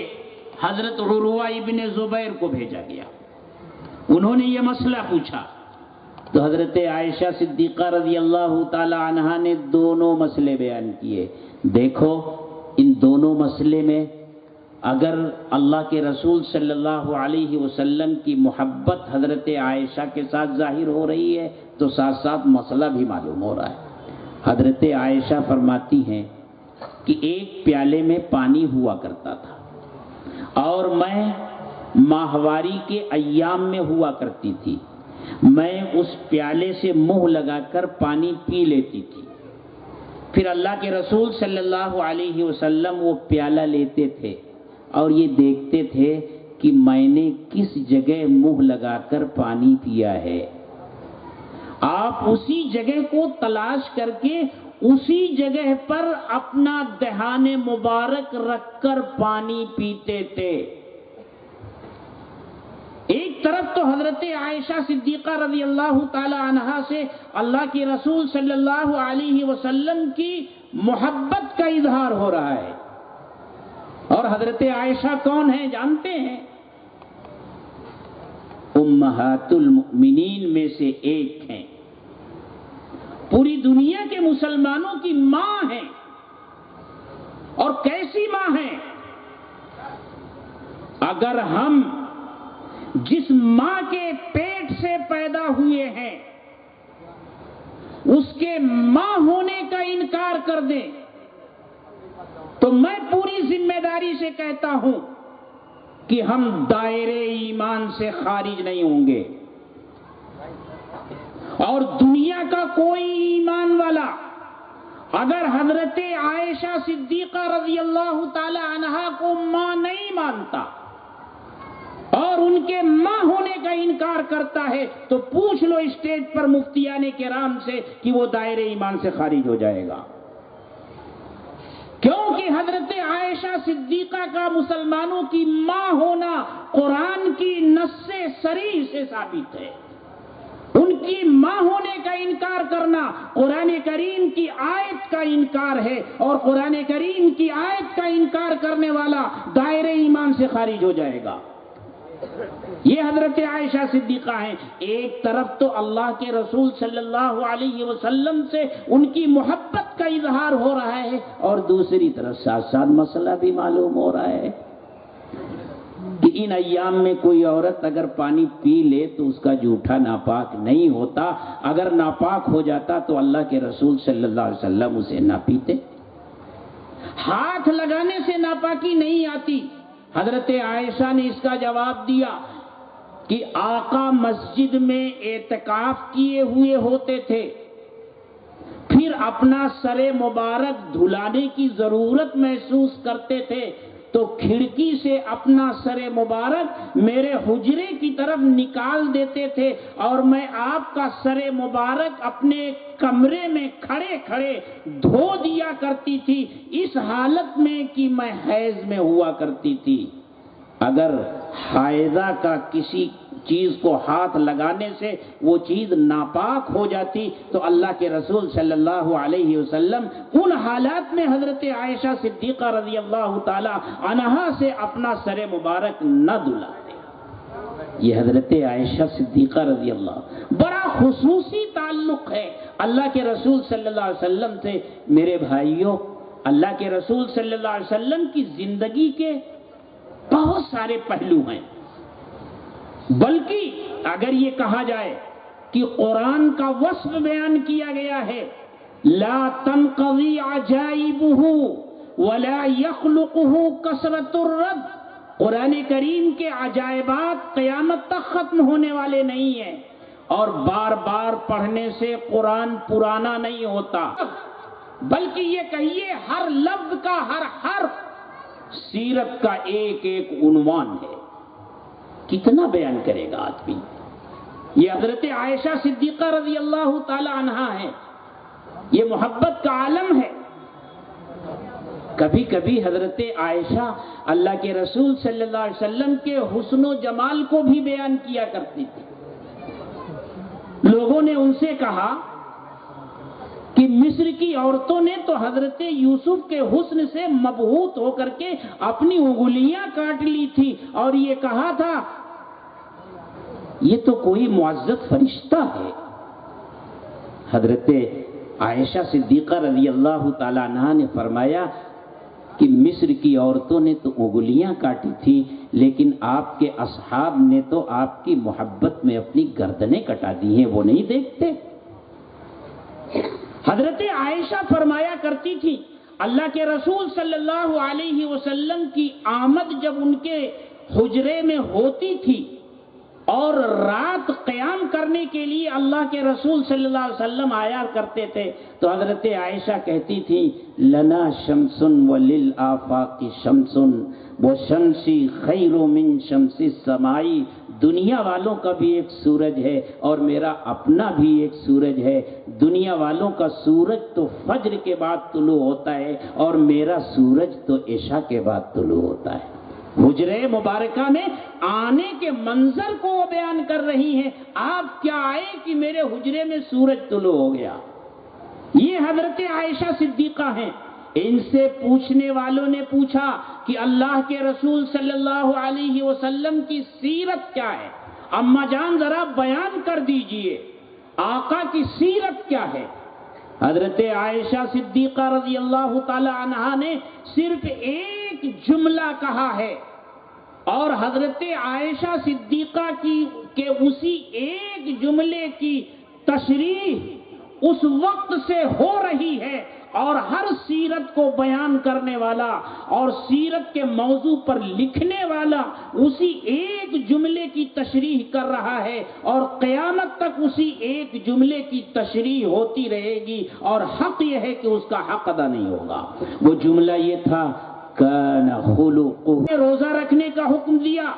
Speaker 2: حضرت عروہ ابن زبیر کو بھیجا گیا۔ انہوں نے یہ مسئلہ پوچھا تو حضرت عائشہ صدیقہ رضی اللہ تعالی عنہا نے دونوں مسئلے بیان کیے۔ دیکھو، ان دونوں مسئلے میں اگر اللہ کے رسول صلی اللہ علیہ وسلم کی محبت حضرت عائشہ کے ساتھ ظاہر ہو رہی ہے تو ساتھ ساتھ مسئلہ بھی معلوم ہو رہا ہے۔ حضرت عائشہ فرماتی ہیں کہ ایک پیالے میں پانی ہوا کرتا تھا اور میں ماہواری کے ایام میں ہوا کرتی تھی، میں اس پیالے سے منہ لگا کر پانی پی لیتی تھی، پھر اللہ کے رسول صلی اللہ علیہ وسلم وہ پیالہ لیتے تھے اور یہ دیکھتے تھے کہ میں نے کس جگہ منہ لگا کر پانی پیا ہے، آپ اسی جگہ کو تلاش کر کے اسی جگہ پر اپنا دہان مبارک رکھ کر پانی پیتے تھے۔ ایک طرف تو حضرت عائشہ صدیقہ رضی اللہ تعالی عنہا سے اللہ کے رسول صلی اللہ علیہ وسلم کی محبت کا اظہار ہو رہا ہے، اور حضرت عائشہ کون ہیں جانتے ہیں؟ امہات المؤمنین میں سے ایک ہیں، پوری دنیا کے مسلمانوں کی ماں ہیں، اور کیسی ماں ہیں؟ اگر ہم جس ماں کے پیٹ سے پیدا ہوئے ہیں اس کے ماں ہونے کا انکار کر دیں تو میں پوری ذمہ داری سے کہتا ہوں کہ ہم دائرے ایمان سے خارج نہیں ہوں گے، اور دنیا کا کوئی ایمان والا اگر حضرت عائشہ صدیقہ رضی اللہ تعالی عنہا کو ماں نہیں مانتا اور ان کے ماں ہونے کا انکار کرتا ہے تو پوچھ لو اسٹیج پر مفتیان کرام سے کہ وہ دائرے ایمان سے خارج ہو جائے گا، کیونکہ حضرت عائشہ صدیقہ کا مسلمانوں کی ماں ہونا قرآن کی نص صریح سے ثابت ہے۔ ان کی ماں ہونے کا انکار کرنا قرآن کریم کی آیت کا انکار ہے، اور قرآن کریم کی آیت کا انکار کرنے والا دائرے ایمان سے خارج ہو جائے گا۔ یہ حضرت عائشہ صدیقہ ہیں۔ ایک طرف تو اللہ کے رسول صلی اللہ علیہ وسلم سے ان کی محبت کا اظہار ہو رہا ہے، اور دوسری طرف ساتھ ساتھ مسئلہ بھی معلوم ہو رہا ہے کہ ان ایام میں کوئی عورت اگر پانی پی لے تو اس کا جھوٹا ناپاک نہیں ہوتا، اگر ناپاک ہو جاتا تو اللہ کے رسول صلی اللہ علیہ وسلم اسے نہ پیتے۔ ہاتھ لگانے سے ناپاکی نہیں آتی۔ حضرت عائشہ نے اس کا جواب دیا کہ آقا مسجد میں اعتکاف کیے ہوئے ہوتے تھے، پھر اپنا سر مبارک دھلانے کی ضرورت محسوس کرتے تھے تو کھڑکی سے اپنا سر مبارک میرے حجرے کی طرف نکال دیتے تھے، اور میں آپ کا سر مبارک اپنے کمرے میں کھڑے کھڑے دھو دیا کرتی تھی، اس حالت میں کہ میں حیض میں ہوا کرتی تھی۔ اگر حائضہ کا کسی چیز کو ہاتھ لگانے سے وہ چیز ناپاک ہو جاتی تو اللہ کے رسول صلی اللہ علیہ وسلم ان حالات میں حضرت عائشہ صدیقہ رضی اللہ تعالی عنہا سے اپنا سر مبارک نہ دھلاتے۔ یہ حضرت عائشہ صدیقہ رضی اللہ بڑا خصوصی تعلق ہے اللہ کے رسول صلی اللہ علیہ وسلم سے۔ میرے بھائیوں، اللہ کے رسول صلی اللہ علیہ وسلم کی زندگی کے بہت سارے پہلو ہیں، بلکہ اگر یہ کہا جائے کہ قرآن کا وصف بیان کیا گیا ہے، لا تنقضی عجائبہ ولا یخلقہ کثرت الرد، قرآن کریم کے عجائبات قیامت تک ختم ہونے والے نہیں ہیں، اور بار بار پڑھنے سے قرآن پرانا نہیں ہوتا، بلکہ یہ کہیے ہر لفظ کا ہر حرف سیرت کا ایک ایک عنوان ہے۔ کتنا بیان کرے گا آدمی؟ یہ حضرت عائشہ صدیقہ رضی اللہ تعالی عنہا ہے، یہ محبت کا عالم ہے۔ کبھی کبھی حضرت عائشہ اللہ کے رسول صلی اللہ علیہ وسلم کے حسن و جمال کو بھی بیان کیا کرتی تھی۔ لوگوں نے ان سے کہا کہ مصر کی عورتوں نے تو حضرت یوسف کے حسن سے مبہوت ہو کر کے اپنی انگلیاں کاٹ لی تھی، اور یہ کہا تھا یہ تو کوئی معزز فرشتہ ہے۔ حضرت عائشہ صدیقہ رضی اللہ تعالی عنہا نے فرمایا کہ مصر کی عورتوں نے تو انگلیاں کاٹی تھی، لیکن آپ کے اصحاب نے تو آپ کی محبت میں اپنی گردنیں کٹا دی ہیں، وہ نہیں دیکھتے؟ حضرت عائشہ فرمایا کرتی تھی اللہ کے رسول صلی اللہ علیہ وسلم کی آمد جب ان کے حجرے میں ہوتی تھی اور رات قیام کرنے کے لیے اللہ کے رسول صلی اللہ علیہ وسلم آیا کرتے تھے تو حضرت عائشہ کہتی تھی لنا شمس وللآفاق شمس وشمسی خیر من شمس السماء دنیا والوں کا بھی ایک سورج ہے اور میرا اپنا بھی ایک سورج ہے. دنیا والوں کا سورج تو فجر کے بعد طلوع ہوتا ہے اور میرا سورج تو عشاء کے بعد طلوع ہوتا ہے. حجرے مبارکہ میں آنے کے منظر کو وہ بیان کر رہی ہیں. آپ کیا آئے کہ میرے حجرے میں سورج طلوع ہو گیا. یہ حضرت عائشہ صدیقہ ہیں. ان سے پوچھنے والوں نے پوچھا کہ اللہ کے رسول صلی اللہ علیہ وسلم کی سیرت کیا ہے؟ اماں جان ذرا بیان کر دیجئے آقا کی سیرت کیا ہے؟ حضرت عائشہ صدیقہ رضی اللہ تعالی عنہا نے صرف ایک جملہ کہا ہے اور حضرت عائشہ صدیقہ کے اسی ایک جملے کی تشریح اس وقت سے ہو رہی ہے اور ہر سیرت کو بیان کرنے والا اور سیرت کے موضوع پر لکھنے والا اسی ایک جملے کی تشریح کر رہا ہے اور قیامت تک اسی ایک جملے کی تشریح ہوتی رہے گی اور حق یہ ہے کہ اس کا حق ادا نہیں ہوگا. وہ جملہ یہ تھا کان خلقہ. روزہ رکھنے کا حکم دیا.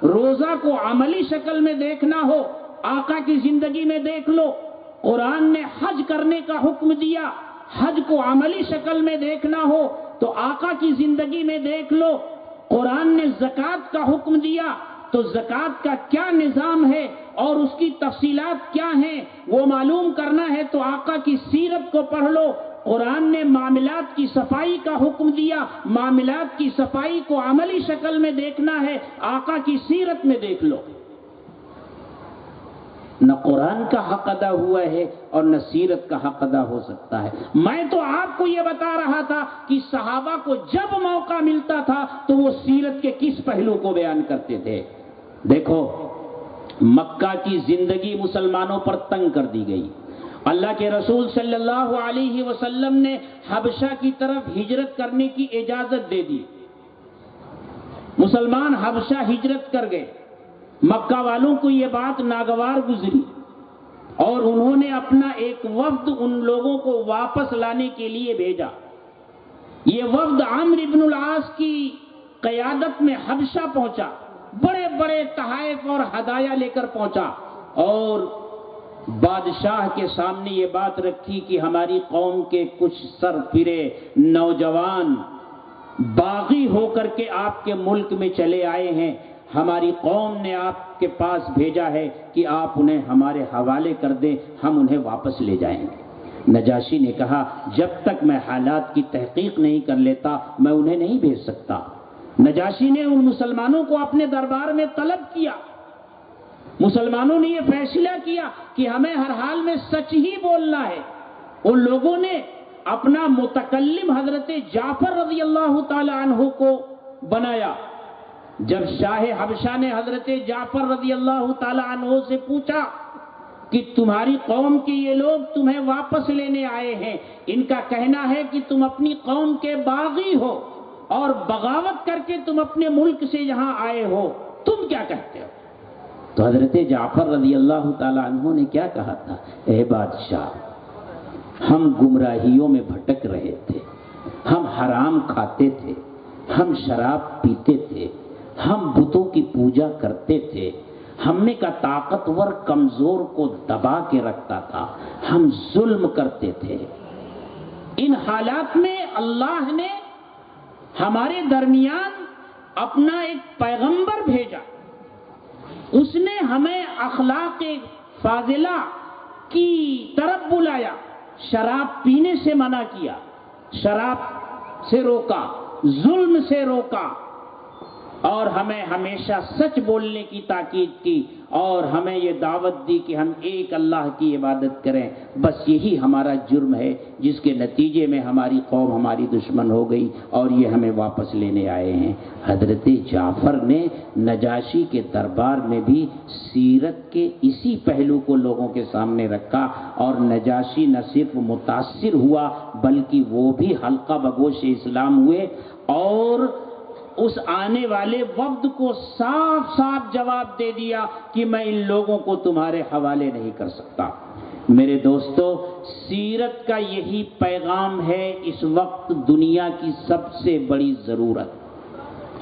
Speaker 2: روزہ کو عملی شکل میں دیکھنا ہو آقا کی زندگی میں دیکھ لو. قرآن نے حج کرنے کا حکم دیا. حج کو عملی شکل میں دیکھنا ہو تو آقا کی زندگی میں دیکھ لو. قرآن نے زکوٰۃ کا حکم دیا تو زکوٰۃ کا کیا نظام ہے اور اس کی تفصیلات کیا ہیں وہ معلوم کرنا ہے تو آقا کی سیرت کو پڑھ لو. قرآن نے معاملات کی صفائی کا حکم دیا. معاملات کی صفائی کو عملی شکل میں دیکھنا ہے آقا کی سیرت میں دیکھ لو. نہ قرآن کا حق ادا ہوا ہے اور نہ سیرت کا حق ادا ہو سکتا ہے. میں تو آپ کو یہ بتا رہا تھا کہ صحابہ کو جب موقع ملتا تھا تو وہ سیرت کے کس پہلو کو بیان کرتے تھے. دیکھو مکہ کی زندگی مسلمانوں پر تنگ کر دی گئی. اللہ کے رسول صلی اللہ علیہ وسلم نے حبشہ کی طرف ہجرت کرنے کی اجازت دے دی. مسلمان حبشہ ہجرت کر گئے. مکہ والوں کو یہ بات ناگوار گزری اور انہوں نے اپنا ایک وفد ان لوگوں کو واپس لانے کے لیے بھیجا. یہ وفد عمرو بن العاص کی قیادت میں حبشہ پہنچا. بڑے بڑے تحائف اور ہدایہ لے کر پہنچا اور بادشاہ کے سامنے یہ بات رکھی کہ ہماری قوم کے کچھ سرفرے نوجوان باغی ہو کر کے آپ کے ملک میں چلے آئے ہیں. ہماری قوم نے آپ کے پاس بھیجا ہے کہ آپ انہیں ہمارے حوالے کر دیں, ہم انہیں واپس لے جائیں گے. نجاشی نے کہا جب تک میں حالات کی تحقیق نہیں کر لیتا میں انہیں نہیں بھیج سکتا. نجاشی نے ان مسلمانوں کو اپنے دربار میں طلب کیا. مسلمانوں نے یہ فیصلہ کیا کہ ہمیں ہر حال میں سچ ہی بولنا ہے. ان لوگوں نے اپنا متکلم حضرت جعفر رضی اللہ تعالی عنہ کو بنایا. جب شاہ حبشہ نے حضرت جعفر رضی اللہ تعالی عنہ سے پوچھا کہ تمہاری قوم کے یہ لوگ تمہیں واپس لینے آئے ہیں, ان کا کہنا ہے کہ تم اپنی قوم کے باغی ہو اور بغاوت کر کے تم اپنے ملک سے یہاں آئے ہو, تم کیا کہتے ہو؟ تو حضرت جعفر رضی اللہ تعالی عنہ نے کیا کہا تھا, اے بادشاہ ہم گمراہیوں میں بھٹک رہے تھے, ہم حرام کھاتے تھے, ہم شراب پیتے تھے, ہم بتوں کی پوجا کرتے تھے, ہم نے کا طاقتور کمزور کو دبا کے رکھتا تھا, ہم ظلم کرتے تھے. ان حالات میں اللہ نے ہمارے درمیان اپنا ایک پیغمبر بھیجا. اس نے ہمیں اخلاق فاضلہ کی طرف بلایا, شراب پینے سے منع کیا, شراب سے روکا, ظلم سے روکا اور ہمیں ہمیشہ سچ بولنے کی تاکید کی اور ہمیں یہ دعوت دی کہ ہم ایک اللہ کی عبادت کریں. بس یہی ہمارا جرم ہے جس کے نتیجے میں ہماری قوم ہماری دشمن ہو گئی اور یہ ہمیں واپس لینے آئے ہیں. حضرت جعفر نے نجاشی کے دربار میں بھی سیرت کے اسی پہلو کو لوگوں کے سامنے رکھا اور نجاشی نہ صرف متاثر ہوا بلکہ وہ بھی حلقہ بگوش اسلام ہوئے اور اس آنے والے وفد کو صاف صاف جواب دے دیا کہ میں ان لوگوں کو تمہارے حوالے نہیں کر سکتا. میرے دوستو, سیرت کا یہی پیغام ہے اس وقت دنیا کی سب سے بڑی ضرورت.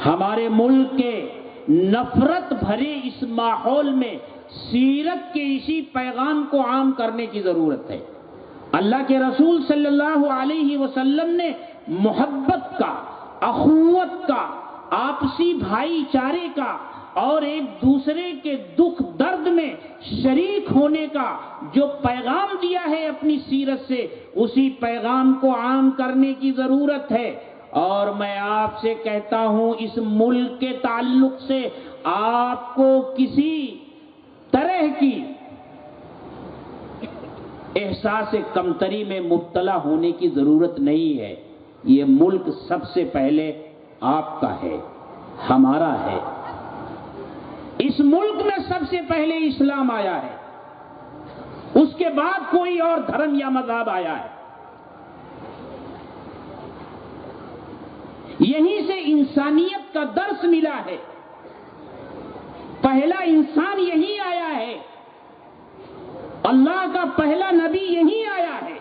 Speaker 2: ہمارے ملک کے نفرت بھرے اس ماحول میں سیرت کے اسی پیغام کو عام کرنے کی ضرورت ہے۔ اللہ کے رسول صلی اللہ علیہ وسلم نے محبت کا، اخوت کا، آپسی بھائی چارے کا اور ایک دوسرے کے دکھ درد میں شریک ہونے کا جو پیغام دیا ہے اپنی سیرت سے، اسی پیغام کو عام کرنے کی ضرورت ہے۔ اور میں آپ سے کہتا ہوں اس ملک کے تعلق سے آپ کو کسی طرح کی احساس کمتری میں مبتلا ہونے کی ضرورت نہیں ہے۔ یہ ملک سب سے پہلے آپ کا ہے، ہمارا ہے۔ اس ملک میں سب سے پہلے اسلام آیا ہے، اس کے بعد کوئی اور دھرم یا مذہب آیا ہے۔ یہیں سے انسانیت کا درس ملا ہے، پہلا انسان یہیں آیا ہے، اللہ کا پہلا نبی یہیں آیا ہے۔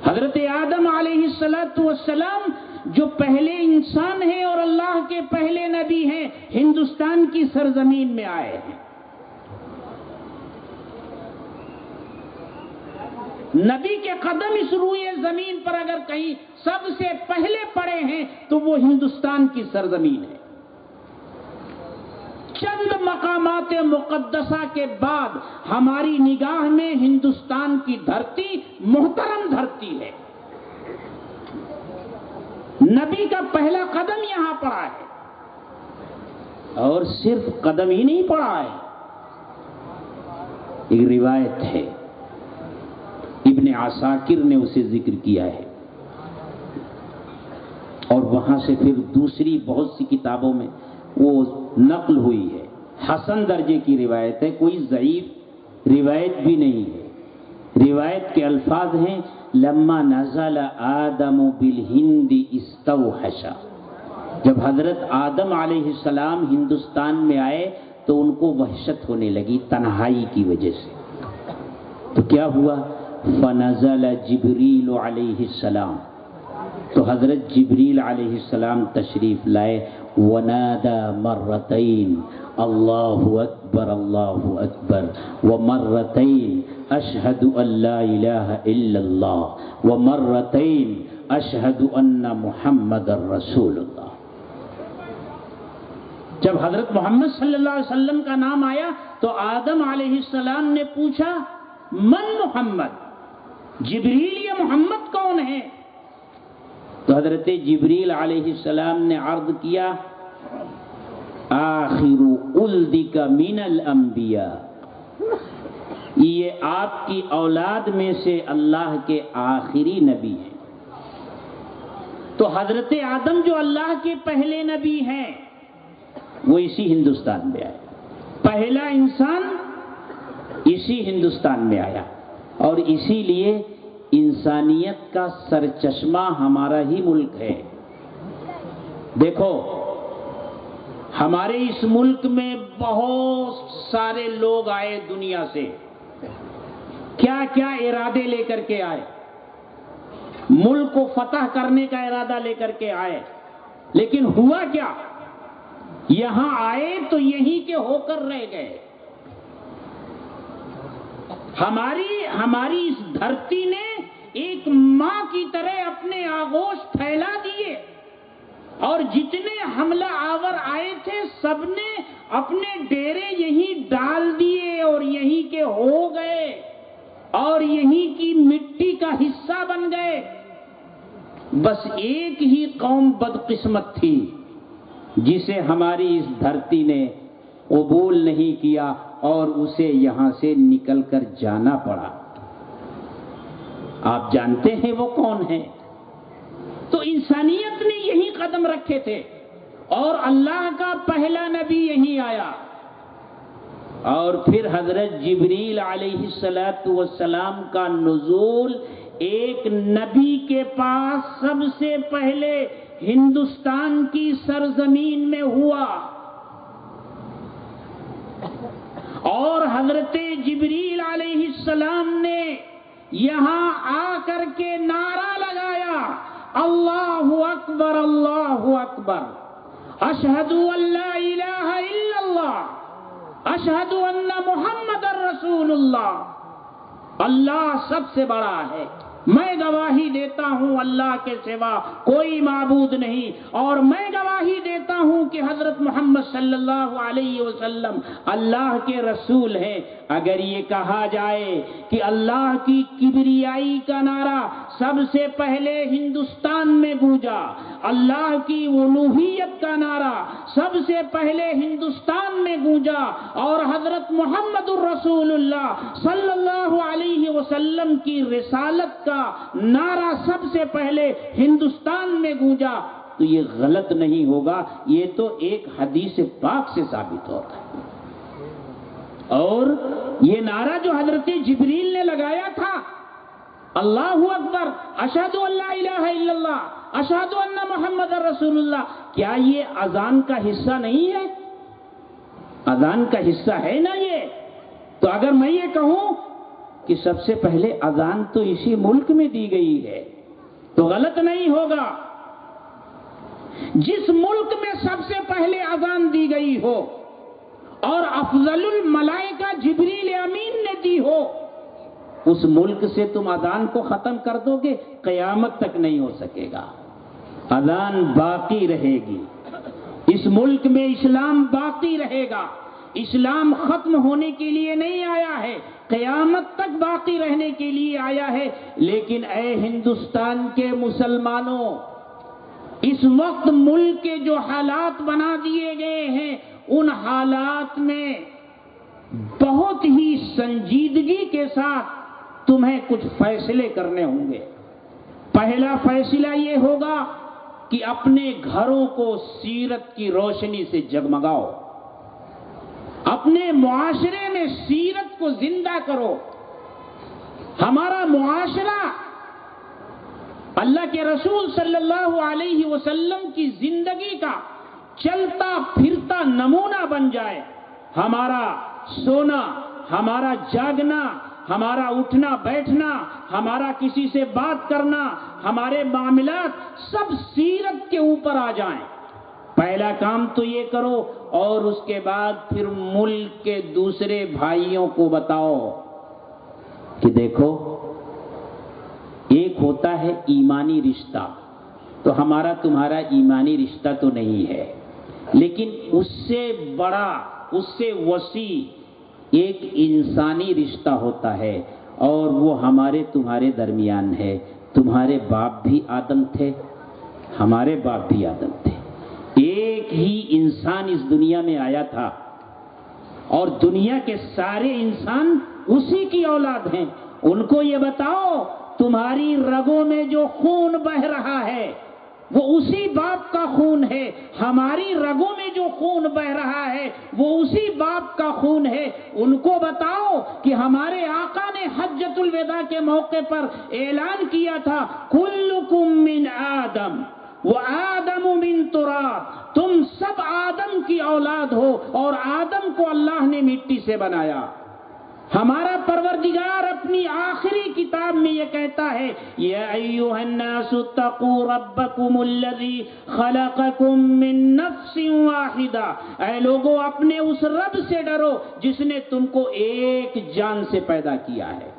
Speaker 2: حضرت آدم علیہ السلام جو پہلے انسان ہیں اور اللہ کے پہلے نبی ہیں، ہندوستان کی سرزمین میں آئے ہیں۔ نبی کے قدم اس روئے زمین پر اگر کہیں سب سے پہلے پڑے ہیں تو وہ ہندوستان کی سرزمین ہے۔ چند مقامات مقدسہ کے بعد ہماری نگاہ میں ہندوستان کی دھرتی محترم دھرتی ہے۔ نبی کا پہلا قدم یہاں پڑا ہے، اور صرف قدم ہی نہیں پڑا ہے، ایک روایت ہے، ابن عساکر نے اسے ذکر کیا ہے، اور وہاں سے پھر دوسری بہت سی کتابوں میں وہ نقل ہوئی ہے۔ حسن درجے کی روایت ہے، کوئی ضعیف روایت بھی نہیں ہے۔ روایت کے الفاظ ہیں لما نزل آدم بالہند استوحشا، جب حضرت آدم علیہ السلام ہندوستان میں آئے تو ان کو وحشت ہونے لگی تنہائی کی وجہ سے۔ تو کیا ہوا؟ فنزل جبریل علیہ السلام، تو حضرت جبریل علیہ السلام تشریف لائے، ونادى مرتين اللہ اکبر اللہ اکبر، ومرتين اشہد ان لا الہ الا اللہ، ومرتين اشہد ان محمد رسول اللہ۔ جب حضرت محمد صلی اللہ علیہ وسلم کا نام آیا تو آدم علیہ السلام نے پوچھا من محمد، جبریل یہ محمد کون ہے؟ تو حضرت جبریل علیہ السلام نے عرض کیا آخر ولدک من الانبیاء، یہ آپ کی اولاد میں سے اللہ کے آخری نبی ہیں۔ تو حضرت آدم جو اللہ کے پہلے نبی ہیں وہ اسی ہندوستان میں آئے، پہلا انسان اسی ہندوستان میں آیا، اور اسی لیے انسانیت کا سرچشمہ ہمارا ہی ملک ہے۔ دیکھو ہمارے اس ملک میں بہت سارے لوگ آئے دنیا سے، کیا کیا ارادے لے کر کے آئے، ملک کو فتح کرنے کا ارادہ لے کر کے آئے، لیکن ہوا کیا؟ یہاں آئے تو یہیں کے ہو کر رہ گئے۔ ہماری اس دھرتی نے ایک ماں کی طرح اپنے آغوش پھیلا دیے، اور جتنے حملہ آور آئے تھے سب نے اپنے ڈیرے یہیں ڈال دیے اور یہیں کے ہو گئے اور یہیں کی مٹی کا حصہ بن گئے۔ بس ایک ہی قوم بدقسمت تھی جسے ہماری اس دھرتی نے قبول نہیں کیا اور اسے یہاں سے نکل کر جانا پڑا۔ آپ جانتے ہیں وہ کون ہے؟ تو انسانیت نے یہی قدم رکھے تھے، اور اللہ کا پہلا نبی یہیں آیا، اور پھر حضرت جبریل علیہ السلام کا نزول ایک نبی کے پاس سب سے پہلے ہندوستان کی سرزمین میں ہوا، اور حضرت جبریل علیہ السلام نے یہاں آ کر کے نعرہ لگایا اللہ اکبر اللہ اکبر، اشہدو ان لا الہ الا اللہ، اشہدو ان محمد رسول اللہ، اللہ سب سے بڑا ہے، میں گواہی دیتا ہوں اللہ کے سوا کوئی معبود نہیں، اور میں گواہی دیتا ہوں کہ حضرت محمد صلی اللہ علیہ وسلم اللہ کے رسول ہیں۔ اگر یہ کہا جائے کہ اللہ کی کبریائی کا نعرہ سب سے پہلے ہندوستان میں گونجا، اللہ کی الوہیت کا نعرہ سب سے پہلے ہندوستان میں گونجا، اور حضرت محمد الرسول اللہ صلی اللہ علیہ وسلم کی رسالت کا نعرہ سب سے پہلے ہندوستان میں گونجا، تو یہ غلط نہیں ہوگا، یہ تو ایک حدیث پاک سے ثابت ہوتا ہے۔ اور یہ نعرہ جو حضرت جبریل نے لگایا تھا، اللہ اکبر، اشہدو ان لا الہ الا اللہ، اشہدو ان محمد رسول اللہ، کیا یہ اذان کا حصہ نہیں ہے؟ اذان کا حصہ ہے نا یہ؟ تو اگر میں یہ کہوں کہ سب سے پہلے اذان تو اسی ملک میں دی گئی ہے تو غلط نہیں ہوگا۔ جس ملک میں سب سے پہلے اذان دی گئی ہو اور افضل الملائکہ جبریل امین نے دی ہو، اس ملک سے تم اذان کو ختم کر دو گے، قیامت تک نہیں ہو سکے گا، اذان باقی رہے گی۔ اس ملک میں اسلام باقی رہے گا، اسلام ختم ہونے کے لیے نہیں آیا ہے، قیامت تک باقی رہنے کے لیے آیا ہے۔ لیکن اے ہندوستان کے مسلمانوں، اس وقت ملک کے جو حالات بنا دیے گئے ہیں، ان حالات میں بہت ہی سنجیدگی کے ساتھ تمہیں کچھ فیصلے کرنے ہوں گے۔ پہلا فیصلہ یہ ہوگا کہ اپنے گھروں کو سیرت کی روشنی سے جگمگاؤ، اپنے معاشرے میں سیرت کو زندہ کرو۔ ہمارا معاشرہ اللہ کے رسول صلی اللہ علیہ وسلم کی زندگی کا چلتا پھرتا نمونہ بن جائے۔ ہمارا سونا، ہمارا جاگنا، ہمارا اٹھنا بیٹھنا، ہمارا کسی سے بات کرنا، ہمارے معاملات سب سیرت کے اوپر آ جائیں۔ پہلا کام تو یہ کرو، اور اس کے بعد پھر ملک کے دوسرے بھائیوں کو بتاؤ کہ دیکھو، ایک ہوتا ہے ایمانی رشتہ، تو ہمارا تمہارا ایمانی رشتہ تو نہیں ہے، لیکن اس سے بڑا، اس سے وسیع ایک انسانی رشتہ ہوتا ہے، اور وہ ہمارے تمہارے درمیان ہے۔ تمہارے باپ بھی آدم تھے، ہمارے باپ بھی آدم تھے، ایک ہی انسان اس دنیا میں آیا تھا، اور دنیا کے سارے انسان اسی کی اولاد ہیں۔ ان کو یہ بتاؤ، تمہاری رگوں میں جو خون بہ رہا ہے وہ اسی باپ کا خون ہے، ہماری رگوں میں جو خون بہ رہا ہے وہ اسی باپ کا خون ہے۔ ان کو بتاؤ کہ ہمارے آقا نے حجۃ الوداع کے موقع پر اعلان کیا تھا، کلکم من آدم وآدم من تراب، تم سب آدم کی اولاد ہو، اور آدم کو اللہ نے مٹی سے بنایا۔ ہمارا پروردگار اپنی آخری کتاب میں یہ کہتا ہے، یا ایھا الناس اتقوا ربکم الذی خلقکم من نفس واحدہ، اے لوگو اپنے اس رب سے ڈرو جس نے تم کو ایک جان سے پیدا کیا ہے۔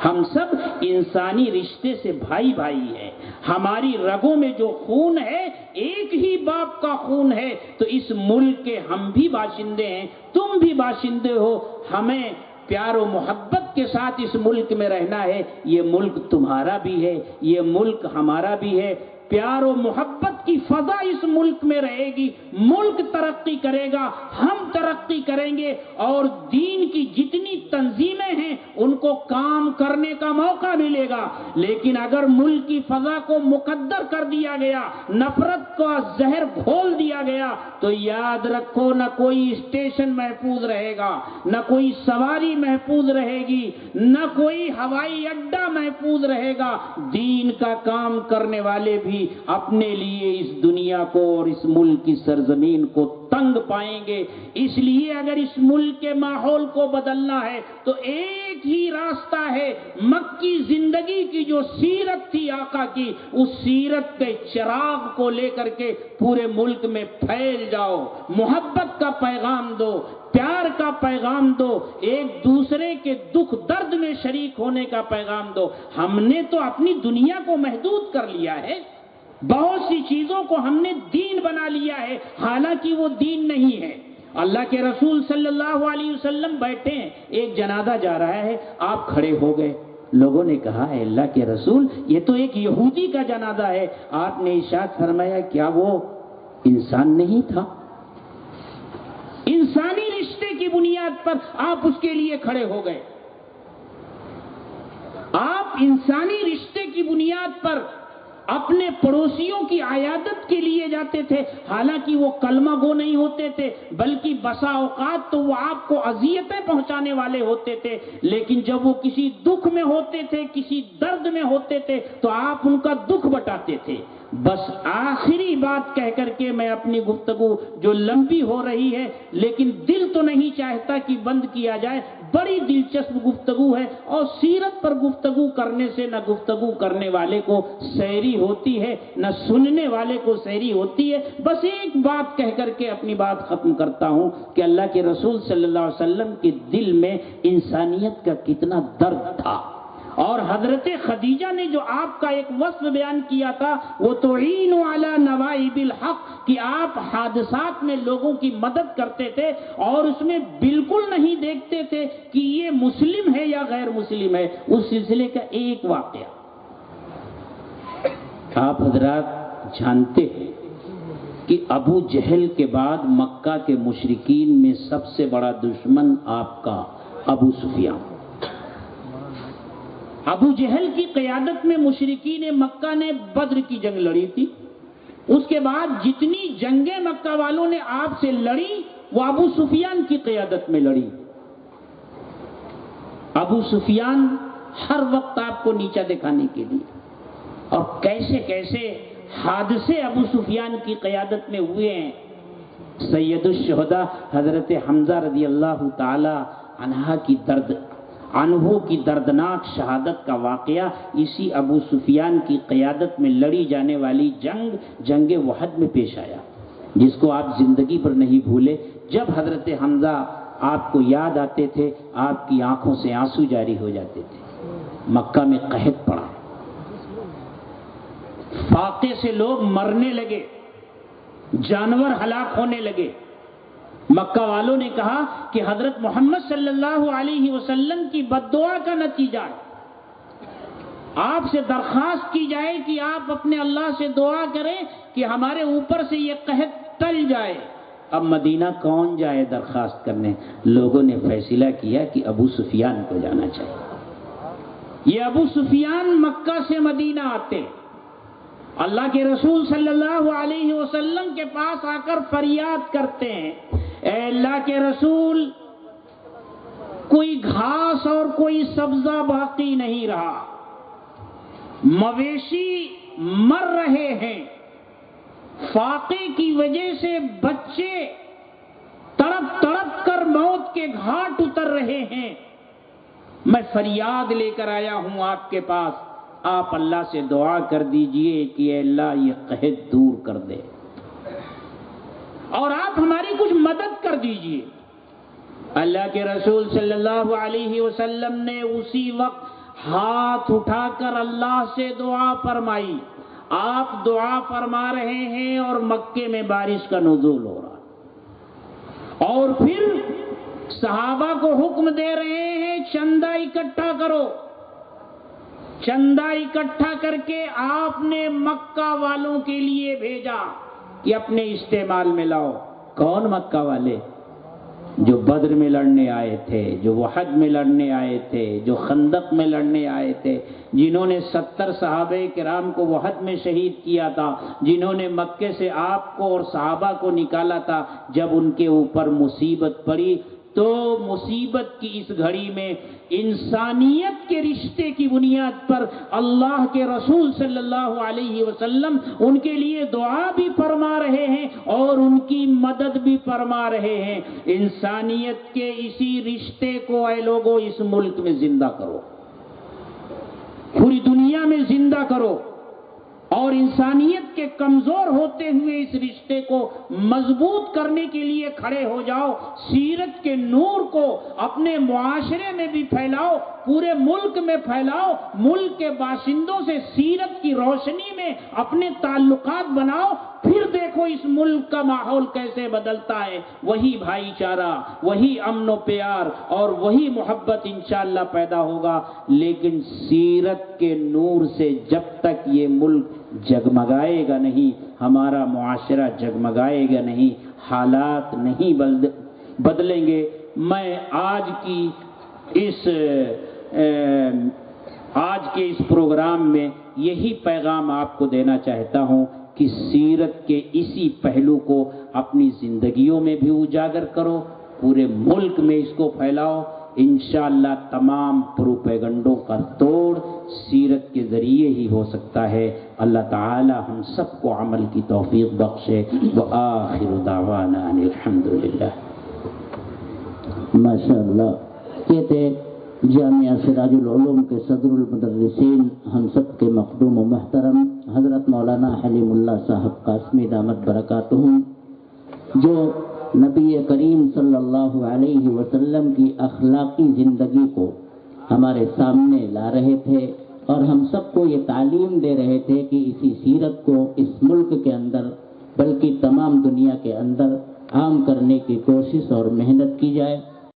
Speaker 2: ہم سب انسانی رشتے سے بھائی بھائی ہیں، ہماری رگوں میں جو خون ہے ایک ہی باپ کا خون ہے، تو اس ملک کے ہم بھی باشندے ہیں، تم بھی باشندے ہو۔ ہمیں پیار و محبت کے ساتھ اس ملک میں رہنا ہے، یہ ملک تمہارا بھی ہے، یہ ملک ہمارا بھی ہے۔ پیار و محبت کی فضا اس ملک میں رہے گی، ملک ترقی کرے گا، ہم ترقی کریں گے، اور دین کی جتنی تنظیمیں ہیں ان کو کام کرنے کا موقع ملے گا۔ لیکن اگر ملک کی فضا کو مقدر کر دیا گیا، نفرت کا زہر گھول دیا گیا، تو یاد رکھو، نہ کوئی اسٹیشن محفوظ رہے گا، نہ کوئی سواری محفوظ رہے گی، نہ کوئی ہوائی اڈہ محفوظ رہے گا۔ دین کا کام کرنے والے بھی اپنے لیے اس دنیا کو اور اس ملک کی سرزمین کو تنگ پائیں گے۔ اس لیے اگر اس ملک کے ماحول کو بدلنا ہے تو ایک ایک ہی راستہ ہے، مکی زندگی کی جو سیرت تھی آقا کی، اس سیرت کے چراغ کو لے کر کے پورے ملک میں پھیل جاؤ، محبت کا پیغام دو، پیار کا پیغام دو، ایک دوسرے کے دکھ درد میں شریک ہونے کا پیغام دو۔ ہم نے تو اپنی دنیا کو محدود کر لیا ہے، بہت سی چیزوں کو ہم نے دین بنا لیا ہے، حالانکہ وہ دین نہیں ہے۔ اللہ کے رسول صلی اللہ علیہ وسلم بیٹھے ہیں، ایک جنازہ جا رہا ہے، آپ کھڑے ہو گئے، لوگوں نے کہا اے اللہ کے رسول یہ تو ایک یہودی کا جنازہ ہے، آپ نے ارشاد فرمایا کیا وہ انسان نہیں تھا؟ انسانی رشتے کی بنیاد پر آپ اس کے لیے کھڑے ہو گئے، آپ انسانی رشتے کی بنیاد پر اپنے پڑوسیوں کی عیادت کے لیے جاتے تھے، حالانکہ وہ کلمہ گو نہیں ہوتے تھے، بلکہ بسا اوقات تو وہ آپ کو اذیتیں پہنچانے والے ہوتے تھے، لیکن جب وہ کسی دکھ میں ہوتے تھے، کسی درد میں ہوتے تھے تو آپ ان کا دکھ بٹاتے تھے۔ بس آخری بات کہہ کر کے میں اپنی گفتگو جو لمبی ہو رہی ہے لیکن دل تو نہیں چاہتا کہ بند کیا جائے، بڑی دلچسپ گفتگو ہے، اور سیرت پر گفتگو کرنے سے نہ گفتگو کرنے والے کو سیری ہوتی ہے نہ سننے والے کو سیری ہوتی ہے۔ بس ایک بات کہہ کر کے اپنی بات ختم کرتا ہوں کہ اللہ کے رسول صلی اللہ علیہ وسلم کے دل میں انسانیت کا کتنا درد تھا، اور حضرت خدیجہ نے جو آپ کا ایک وصف بیان کیا تھا وہ تعین علی نوائب الحق، کہ آپ حادثات میں لوگوں کی مدد کرتے تھے اور اس میں بالکل نہیں دیکھتے تھے کہ یہ مسلم ہے یا غیر مسلم ہے۔ اس سلسلے کا ایک واقعہ آپ حضرات جانتے ہیں کہ ابو جہل کے بعد مکہ کے مشرکین میں سب سے بڑا دشمن آپ کا ابو سفیان۔ ابو جہل کی قیادت میں مشرکین مکہ نے بدر کی جنگ لڑی تھی، اس کے بعد جتنی جنگیں مکہ والوں نے آپ سے لڑی وہ ابو سفیان کی قیادت میں لڑی۔ ابو سفیان ہر وقت آپ کو نیچا دکھانے کے لیے، اور کیسے کیسے حادثے ابو سفیان کی قیادت میں ہوئے ہیں۔ سید الشہداء حضرت حمزہ رضی اللہ تعالی عنہ کی دردناک شہادت کا واقعہ اسی ابو سفیان کی قیادت میں لڑی جانے والی جنگ وحد میں پیش آیا، جس کو آپ زندگی پر نہیں بھولے۔ جب حضرت حمزہ آپ کو یاد آتے تھے آپ کی آنکھوں سے آنسو جاری ہو جاتے تھے۔ مکہ میں قحط پڑا، فاقے سے لوگ مرنے لگے، جانور ہلاک ہونے لگے۔ مکہ والوں نے کہا کہ حضرت محمد صلی اللہ علیہ وسلم کی بد دعا کا نتیجہ ہے، آپ سے درخواست کی جائے کہ آپ اپنے اللہ سے دعا کریں کہ ہمارے اوپر سے یہ قحط ٹل جائے۔ اب مدینہ کون جائے درخواست کرنے؟ لوگوں نے فیصلہ کیا کہ ابو سفیان کو جانا چاہیے۔ یہ ابو سفیان مکہ سے مدینہ آتے، اللہ کے رسول صلی اللہ علیہ وسلم کے پاس آ کر فریاد کرتے ہیں، اے اللہ کے رسول کوئی گھاس اور کوئی سبزہ باقی نہیں رہا، مویشی مر رہے ہیں، فاقے کی وجہ سے بچے تڑپ تڑپ کر موت کے گھاٹ اتر رہے ہیں، میں فریاد لے کر آیا ہوں آپ کے پاس، آپ اللہ سے دعا کر دیجئے کہ اے اللہ یہ قحط دور کر دے اور آپ ہماری کچھ مدد کر دیجئے۔ اللہ کے رسول صلی اللہ علیہ وسلم نے اسی وقت ہاتھ اٹھا کر اللہ سے دعا فرمائی۔ آپ دعا فرما رہے ہیں اور مکے میں بارش کا نزول ہو رہا، اور پھر صحابہ کو حکم دے رہے ہیں چندہ اکٹھا کرو۔ چندہ اکٹھا کر کے آپ نے مکہ والوں کے لیے بھیجا کہ اپنے استعمال میں لاؤ۔ کون مکہ والے؟ جو بدر میں لڑنے آئے تھے، جو وحد میں لڑنے آئے تھے، جو خندق میں لڑنے آئے تھے، جنہوں نے 70 صحابہ کرام کو وحد میں شہید کیا تھا، جنہوں نے مکے سے آپ کو اور صحابہ کو نکالا تھا۔ جب ان کے اوپر مصیبت پڑی تو مصیبت کی اس گھڑی میں انسانیت کے رشتے کی بنیاد پر اللہ کے رسول صلی اللہ علیہ وسلم ان کے لیے دعا بھی فرما رہے ہیں اور ان کی مدد بھی فرما رہے ہیں۔ انسانیت کے اسی رشتے کو اے لوگوں اس ملک میں زندہ کرو، پوری دنیا میں زندہ کرو، اور انسانیت کے کمزور ہوتے ہوئے اس رشتے کو مضبوط کرنے کے لیے کھڑے ہو جاؤ۔ سیرت کے نور کو اپنے معاشرے میں بھی پھیلاؤ، پورے ملک میں پھیلاؤ، ملک کے باشندوں سے سیرت کی روشنی میں اپنے تعلقات بناؤ، پھر دیکھو اس ملک کا ماحول کیسے بدلتا ہے۔ وہی بھائی چارہ، وہی امن و پیار اور وہی محبت انشاءاللہ پیدا ہوگا۔ لیکن سیرت کے نور سے جب تک یہ ملک جگمگائے گا نہیں، ہمارا معاشرہ جگمگائے گا نہیں، حالات نہیں بدلیں گے۔ میں آج کے اس پروگرام میں یہی پیغام آپ کو دینا چاہتا ہوں کہ سیرت کے اسی پہلو کو اپنی زندگیوں میں بھی اجاگر کرو، پورے ملک میں اس کو پھیلاؤ۔ انشاءاللہ تمام پروپیگنڈوں کا توڑ سیرت کے ذریعے ہی ہو سکتا ہے۔ اللہ تعالی ہم سب کو عمل کی توفیق بخشے۔ وآخر دعوانا ان الحمدللہ۔
Speaker 1: ماشاءاللہ، یہ تھے جامعہ سراج العلوم کے صدر المدرسین، ہم سب کے مخدوم و محترم حضرت مولانا حلیم اللہ صاحب قاسمی دامت برکاتہم، جو نبی کریم صلی اللہ علیہ وسلم کی اخلاقی زندگی کو ہمارے سامنے لا رہے تھے اور ہم سب کو یہ تعلیم دے رہے تھے کہ اسی سیرت کو اس ملک کے اندر بلکہ تمام دنیا کے اندر عام کرنے کی کوشش اور محنت کی جائے۔